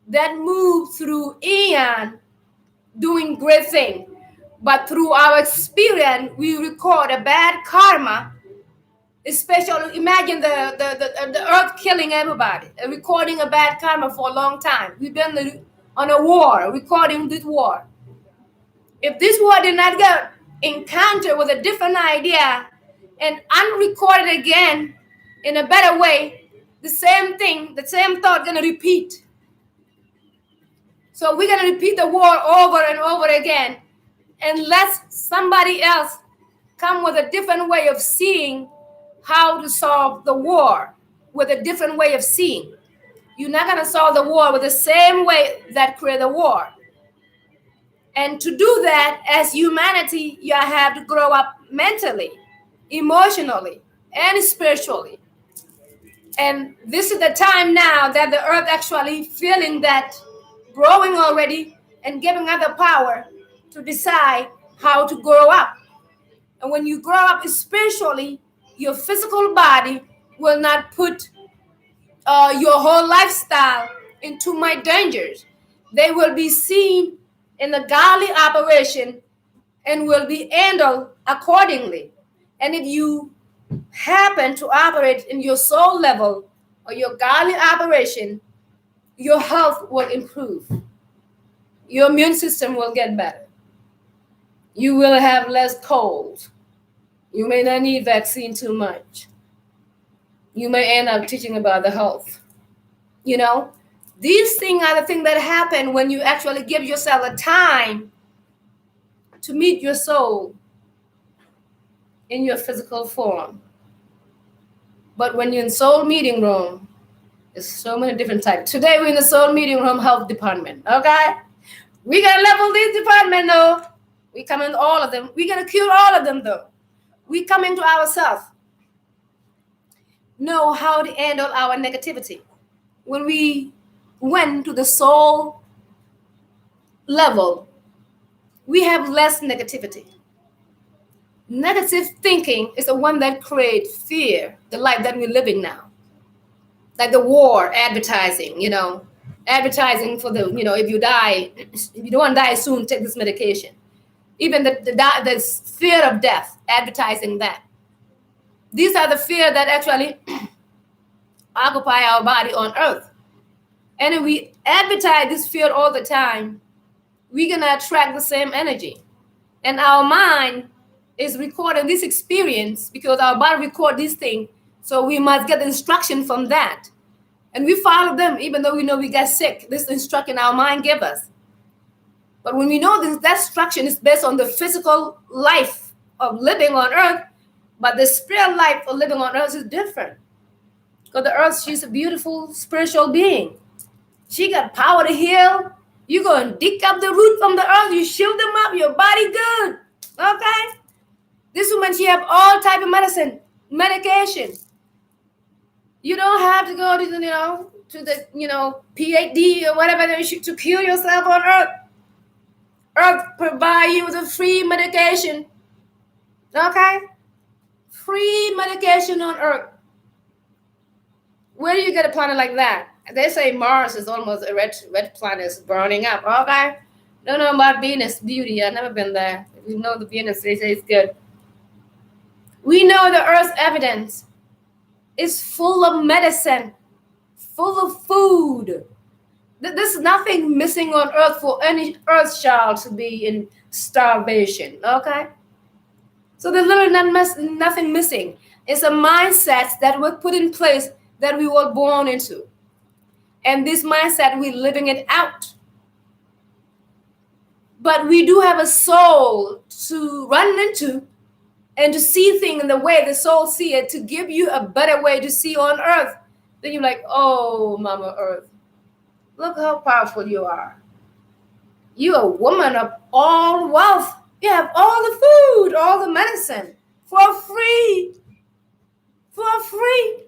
S3: that moves through eon doing great things. But through our experience, we record a bad karma. Especially, imagine the earth killing everybody, recording a bad karma for a long time. We've been on a war, recording this war. If this war did not get encountered with a different idea and unrecorded again in a better way, the same thing, the same thought gonna repeat. So we're gonna repeat the war over and over again, unless somebody else come with a different way of seeing how to solve the war, with a different way of seeing. You're not gonna solve the war with the same way that created the war. And to do that, as humanity, you have to grow up mentally, emotionally, and spiritually. And this is the time now that the earth actually feeling that, growing already, and giving other power to decide how to grow up. And when you grow up spiritually, your physical body will not put your whole lifestyle into my dangers. They will be seen in the godly operation and will be handled accordingly. And if you happen to operate in your soul level or your godly operation, your health will improve. Your immune system will get better. You will have less cold. You may not need vaccine too much. You may end up teaching about the health. These things are the things that happen when you actually give yourself a time to meet your soul in your physical form. But when you're in soul meeting room, there's so many different types. Today we're in the soul meeting room health department, okay? We gotta level this department though. We come in all of them. We're gonna cure all of them though. We come into ourselves. Know how to handle our negativity. When we went to the soul level, we have less negativity. Negative thinking is the one that creates fear, the life that we're living now. Like the war advertising, advertising for the, if you don't want to die soon, take this medication. Even the fear of death, advertising that. These are the fear that actually occupy our body on earth. And if we advertise this fear all the time, we're going to attract the same energy. And our mind is recording this experience because our body records this thing. So we must get the instruction from that. And we follow them, even though we know we get sick. This instruction our mind gives us. But when we know that instruction is based on the physical life of living on earth, But the spirit life of living on earth is different. Because the earth, she's a beautiful spiritual being. She got power to heal. You go and dig up the root from the earth. You shield them up. Your body good. Okay? This woman, she have all type of medication. You don't have to go to the PhD or whatever to cure yourself on earth. Earth provide you with a free medication. Okay? Free medication on earth. Where do you get a planet like that? They say Mars is almost a red planet, is burning up. Okay? Don't know about Venus beauty. I've never been there. We know the Venus, they say it's good. We know the Earth's evidence is full of medicine, full of food. There's nothing missing on Earth for any Earth child to be in starvation. Okay? So there's literally nothing missing. It's a mindset that was put in place that we were born into. And this mindset, we're living it out. But we do have a soul to run into and to see things in the way the soul see it, to give you a better way to see on earth. Then you're like, oh, Mama Earth, look how powerful you are. You're a woman of all wealth. You have all the food, all the medicine for free. For free.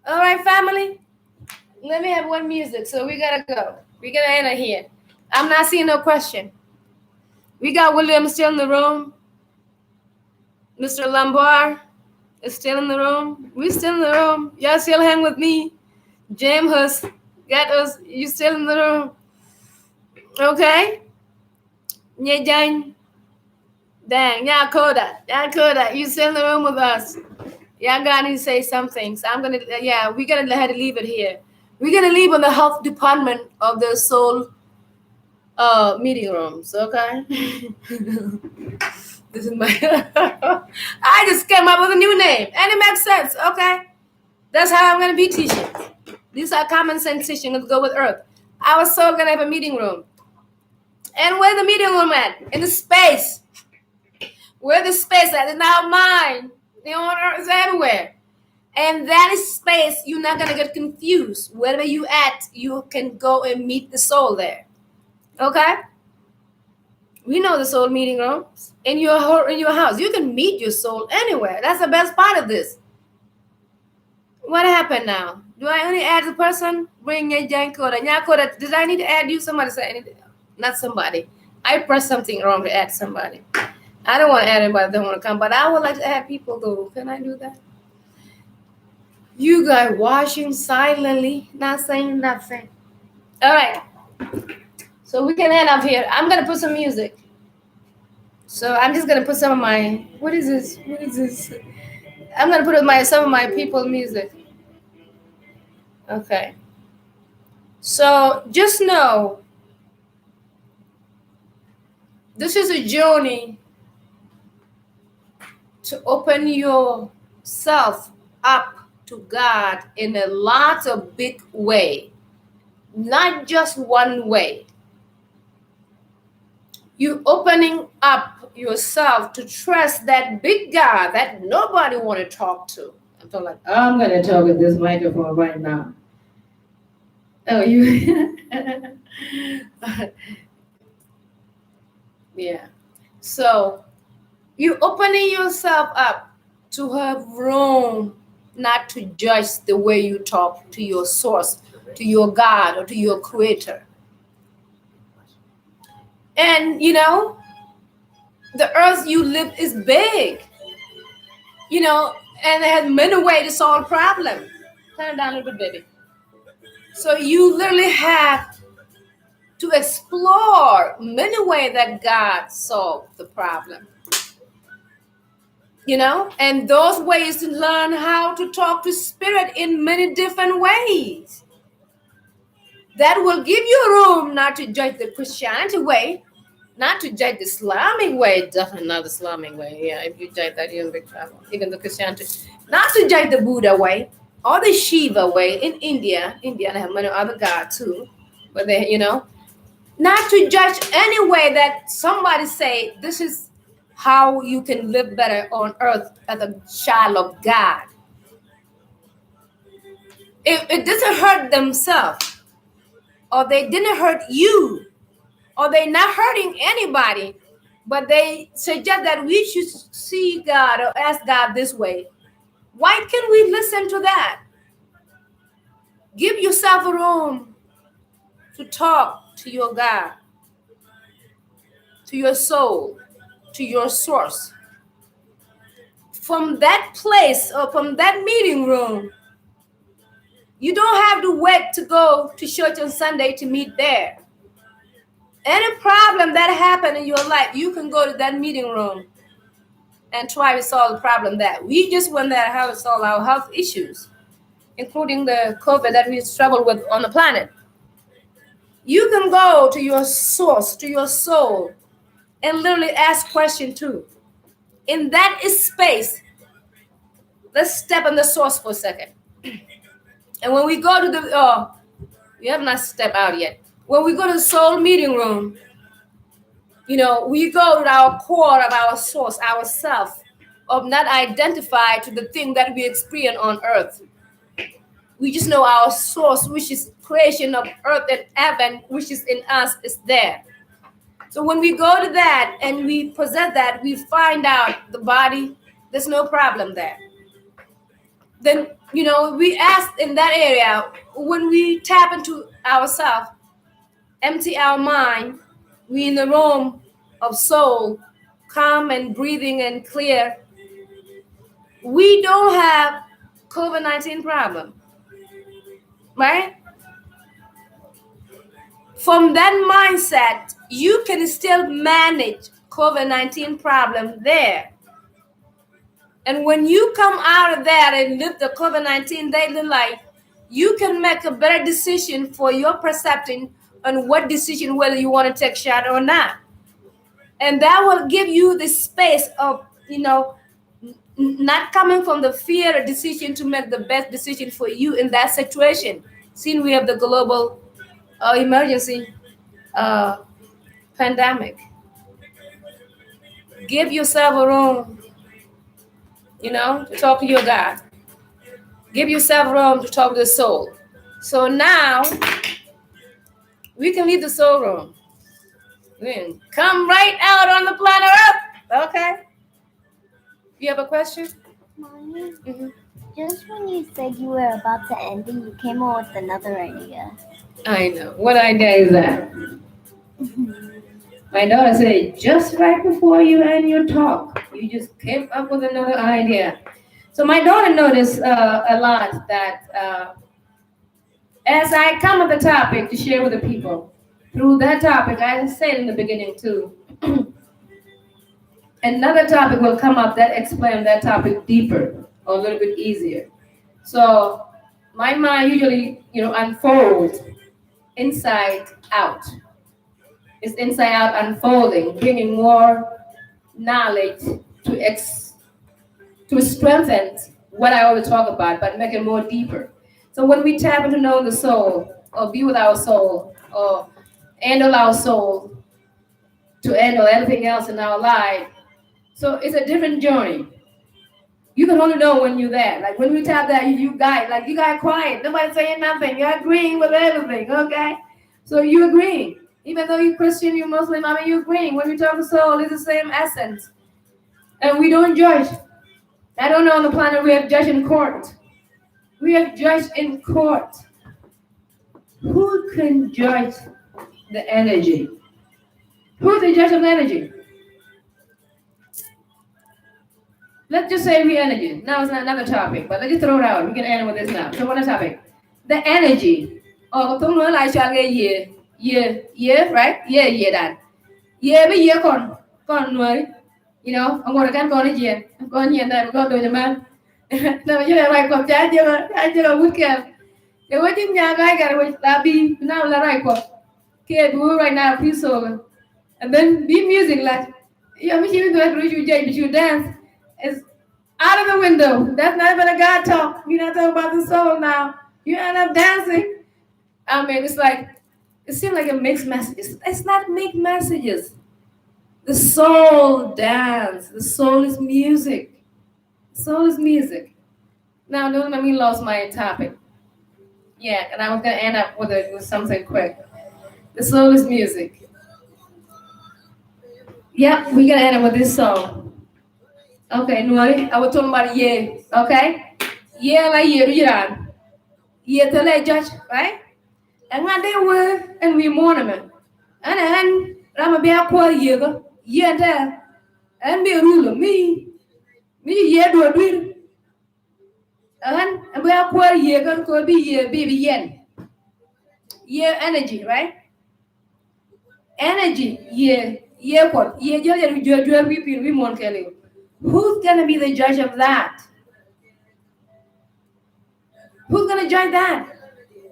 S3: All right, family. Let me have one music. So we got to go. We got to end it here. I'm not seeing no question. We got William still in the room. Mr. Lombard is still in the room. We still in the room. Y'all still hang with me. James has got us. You still in the room. Okay? Dang. Yakoda. You still in the room with us. Y'all gotta say something. So we're gonna have to leave it here. We're gonna leave on the health department of the soul meeting rooms, okay? This is my I just came up with a new name. And it makes sense, okay? That's how I'm gonna be teaching. These are common sense teaching to go with earth. Our soul gonna have a meeting room. And where's the meeting room at? In the space. Where the space at? In our mind. The on earth is everywhere. And that is space. You're not gonna get confused. Wherever you at, you can go and meet the soul there. Okay? We know the soul meeting rooms in your house. You can meet your soul anywhere. That's the best part of this. What happened now? Do I only add the person? Bring your Nyakoda. Nyakoda, did I need to add you? Somebody said anything. Not somebody. I pressed something wrong to add somebody. I don't want to add anybody that don't want to come, but I would like to add people though. Can I do that? You guys watching silently, not saying nothing. All right. So we can end up here. I'm going to put some music. So I'm just going to put some of my, what is this? I'm going to put some of my people music. Okay. So just know, this is a journey to open yourself up to God in a lot of big way, not just one way. You're opening up yourself to trust that big God that nobody want to talk to. I'm talking like, I'm going to talk with this microphone right now. Oh, you? Yeah. So you're opening yourself up to have room not to judge the way you talk to your source, to your God, or to your creator. And, the earth you live is big, and it has many ways to solve problems. Turn it down a little bit, baby. So you literally have to explore many ways that God solved the problem. And those ways to learn how to talk to spirit in many different ways. That will give you room not to judge the Christianity way, not to judge the Islamic way, definitely not the Islamic way. Yeah, if you judge that, you're in big trouble. Even the Christianity. Not to judge the Buddha way or the Shiva way in India. India, they have many other gods too. But they, not to judge any way that somebody say, this is how you can live better on earth as a child of God. If it doesn't hurt themselves, or they didn't hurt you, or they're not hurting anybody, but they suggest that we should see God or ask God this way, why can't we listen to that? Give yourself a room to talk to your God, to your soul, to your source. From that place or from that meeting room, you don't have to wait to go to church on Sunday to meet there. Any problem that happened in your life, you can go to that meeting room and try to solve the problem there. We just went there how to solve our health issues, including the COVID that we struggle with on the planet. You can go to your source, to your soul, and literally ask questions too. In that space, let's step on the source for a second. And when we go to the, we have not stepped out yet. When we go to the soul meeting room, we go to our core of our source, ourself, of not identified to the thing that we experience on earth. We just know our source, which is creation of earth and heaven, which is in us, is there. So when we go to that and we possess that, we find out the body, there's no problem there. Then, we ask in that area, when we tap into ourselves, empty our mind, we in the room of soul, calm and breathing and clear, we don't have COVID-19 problem, right? From that mindset, you can still manage COVID-19 problem there. And when you come out of there and live the COVID-19 daily life, you can make a better decision for your perception on what decision, whether you want to take shot or not. And that will give you the space of, not coming from the fear of decision to make the best decision for you in that situation. Since we have the global emergency pandemic. Give yourself a room, to talk to your God. Give yourself room to talk to the soul. So now we can leave the soul room. We can come right out on the planet Earth. Okay. You have a question?
S2: Mommy,
S3: Mm-hmm.
S2: just when you said you were about to end it, you came up with another idea.
S1: I know. What idea is that? My daughter said, just right before you end your talk, you just came up with another idea. So my daughter noticed a lot that as I come with the topic to share with the people, through that topic, I said in the beginning too, another topic will come up that explains that topic deeper or a little bit easier. So my mind usually, unfolds inside out. It's inside out unfolding, bringing more knowledge to strengthen what I always talk about, but make it more deeper. So when we tap into knowing the soul, or be with our soul, or handle our soul to handle everything else in our life, so it's a different journey. You can only know when you're there. Like when we tap that, you got quiet. Nobody saying nothing. You're agreeing with everything, okay? So you agreeing. Even though you're Christian, you're Muslim, you're agreeing. When we talk to soul, it's the same essence. And we don't judge. I don't know on the planet we have judged in court. We have judged in court. Who can judge the energy? Who's the judge of the energy? Let's just say we energy. Now it's not another topic, but let's just throw it out. We can end with this now. So what is topic? The energy. Oh, don't know like shall get yeah, right? Yeah, that. Yeah, but yeah, con, I'm gonna get con again. I'm going here that we're going to the man. No, you know, like, I just would care. The way you young guy got away, that be now, like, okay, we right now, please, so, and then be music like, yeah, we should go to you dance. It's out of the window. That's not even a God talk. We're not talking about the soul now. You end up dancing. It's like, it seems like a mixed messages. It's not mixed messages.
S3: The soul dance. The soul is music. Soul is music. Now, don't let me lose my topic. Yeah, and I was gonna end up with something quick. The soul is music. Yep, we're gonna end up with this song. Okay, Nuri, I was talking about yeah. Okay, yeah, like yeah, you yeah, to let judge, right? And when they were, and we mourn them, and I'm a be a poor year, yeah, there, and be a ruler, me, yeah, do a real, and we are poor year, could be yeah, baby yen, yeah, energy, right? Energy, yeah, what, yeah, we mourn Kelly. Who's gonna be the judge of that? Who's gonna judge that?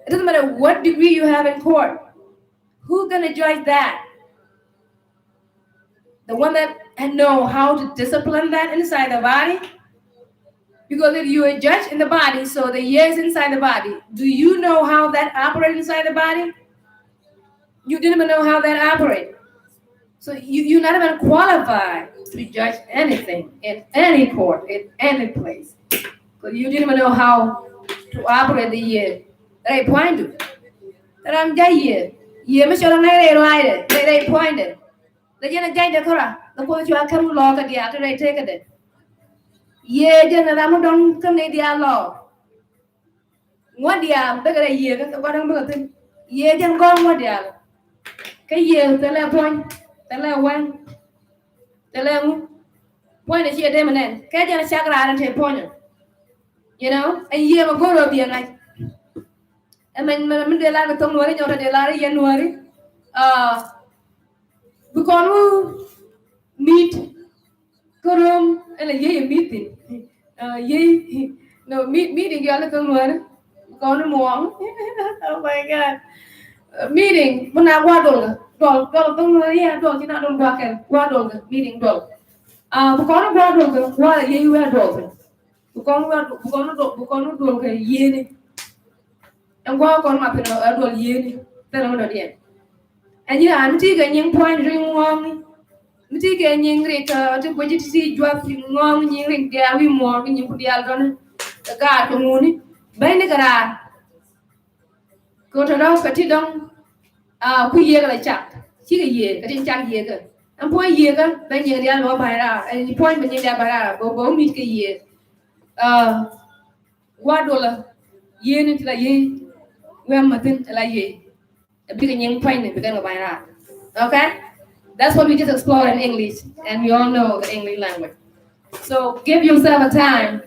S3: It doesn't matter what degree you have in court. Who's gonna judge that? The one that know how to discipline that inside the body? Because if you're a judge in the body, so the ears inside the body, do you know how that operates inside the body? You didn't even know how that operates. So you're not even qualified to judge anything in any court, in any place. Because you didn't even know how to operate the ear. That ain't pointed. That I'm judge here. Yeah, Michelle, I'm not they pointed. They didn't judge the Kora. The court you are coming log at the after they take it. Yeah, then I'm don't come to the law. What the bigger a year, that's what I'm going to. Yeah, then go what the cái year, the left point, the left one, the left point is here, them and then. Cái just check out and take point. You know, a year ago, to be like. And then they like to come to the Larry January. We can meet, go and a year meeting. No, meeting, you are come go to more. Oh my God. Meeting, when I waddle, don't walk in, waddle, meeting dog. We can't waddle, why you wear dog. We can't do a year. And walk on my pillow, I will year. Tell them again. And you know, I'm taking point ring one. I'm taking rate to put it to see dropping long ring there, we more when you put the algon, the guard, the moon, bend the gara. Go to those petidong, year like chap. See a year, getting chap year. And point year, then you're the other by and you point when you're there by go meet a year. $1 year into the year, where Martin like ye. A big young point because of my art. Okay? That's what we just explored in English, and we all know the English language. So give yourself a time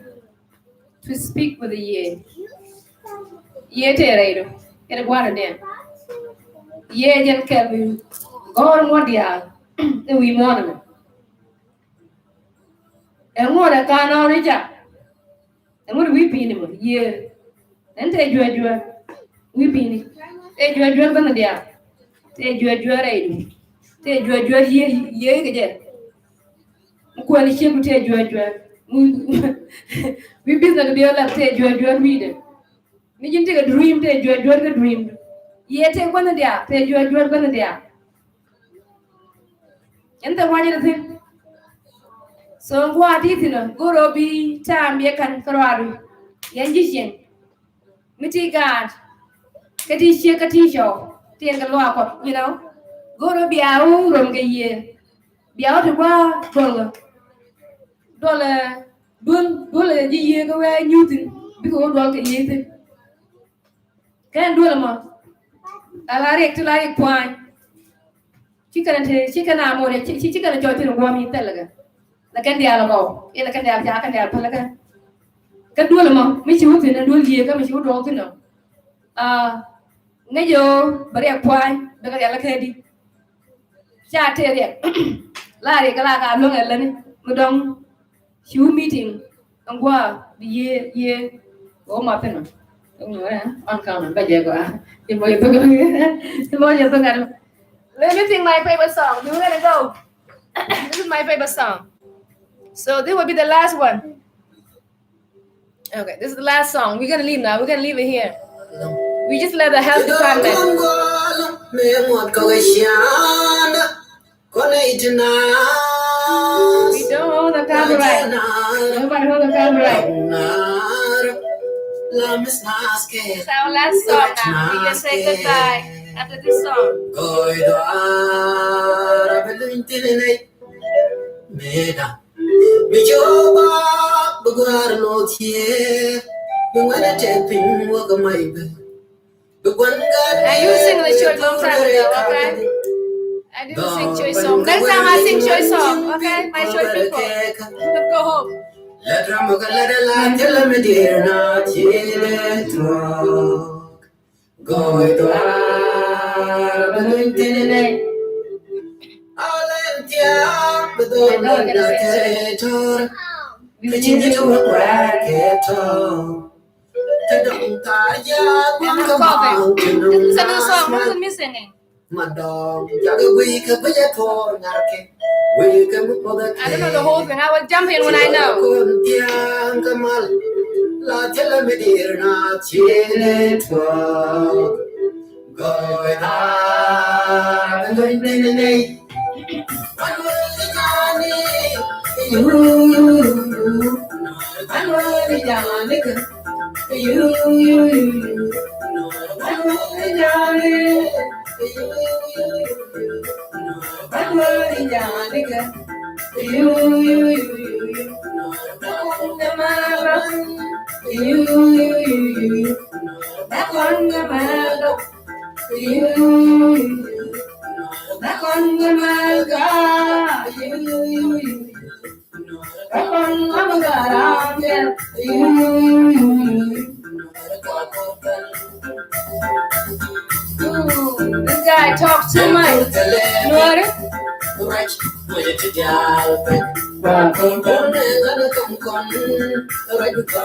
S3: to speak with the year. Year te get a water then. Year jen kelvin. Go on what dia. Then we mourn. And what a can on it. And what we pin him? Year. And take you we pin. Take you gonna dia. Take you ready. Take you ye again. Kwani chemu te jwa we business to be able to take jwa read me jin take a dream te jwa the dream ye te gonna dia te jwa gonna dia and the one thing so go atithina go robi time ye kan karwaru yan jishen miti god kati she kati show te ga lo ko you know go robi au rom ge ye biao to wa dollar dollar ji ye ko wa nyutin bi ko dol ke ye kan dollar ma ala rek to la rek point ci kana mo re ci kana joti no mi talaga la kan dia la ko ila kan dia ja kan dia pala kan dollar ma mi ci wutin na dol ye ka mi ci dol tin no ngayo bare point daga yalla kedi cha te re la re kala ka lo ngel ni mu dong Shoe meeting and go ye oh my pen on count by Jaguar. Let me sing my favorite song. We're gonna go. This is my favorite song. So this will be the last one. Okay, this is the last song. We're gonna leave now. We're gonna leave it here. We just let the health department.
S1: We don't hold the copyright. Nobody hold the copyright. It's our last song now. We can say goodbye after this song. And you sing the church long time ago, okay? I didn't sing church song. Next time I sing church song, okay? My church people. Let's go home. And I'm coughing. This is another song. What is me singing? I don't know the whole thing. I will jump in when I know. This guy talks too much. You know what?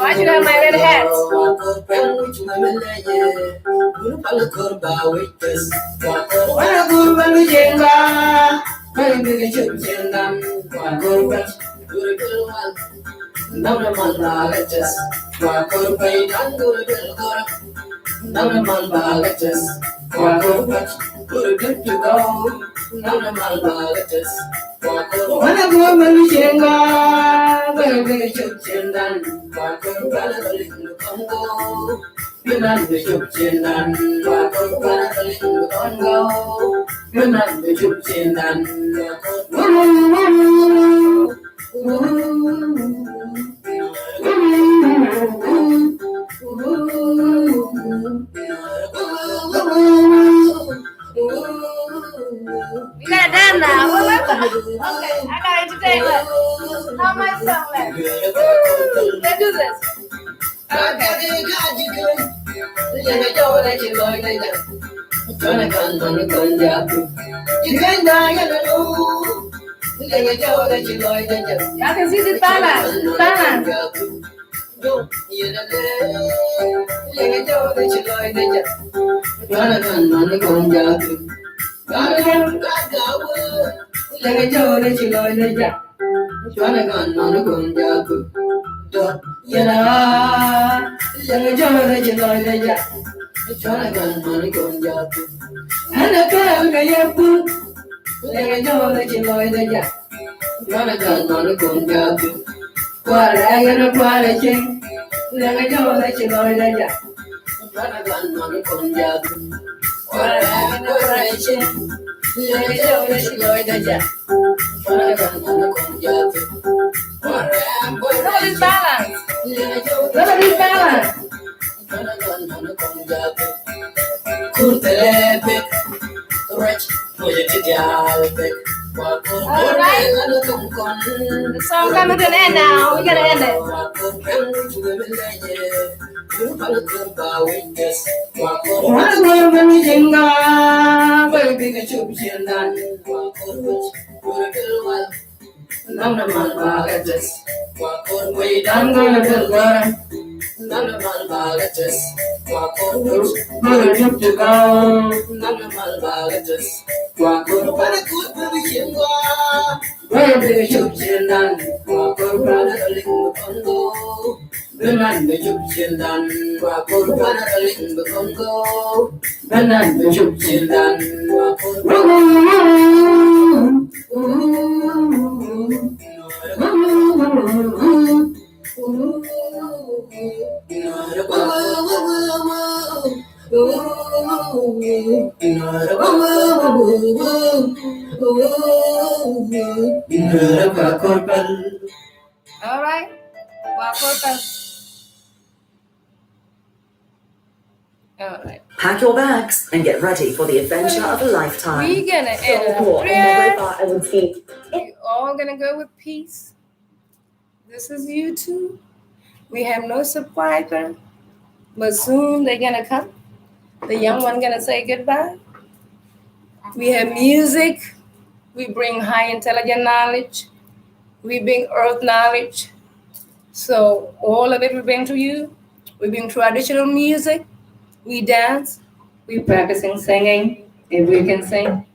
S1: Why should I have my red hat? We got done now. Okay, I got entertainment. How much song left? Let's do this. Y'all can see this balance. Balance. Look at this balance. Look at this balance. Alright. The song coming to an end now. We gotta end it. All right. Wakoka. All right.
S4: Pack your bags and get ready for the adventure of a lifetime.
S1: We're gonna end
S4: So
S1: up
S4: cool. I
S1: prayer.
S4: never thought I would see.
S1: We all gonna go with peace. This is YouTube. We have no subscriber, but soon they're gonna come. The young one gonna say goodbye. We have music. We bring high intelligent knowledge. We bring earth knowledge. So all of it we bring to you. We bring traditional music. We dance. We practicing singing if we can sing.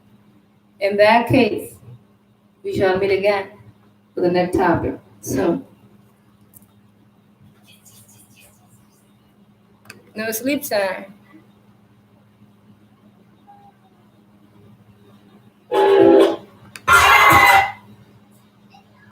S1: In that case, we shall meet again for the next topic. So no sleep time.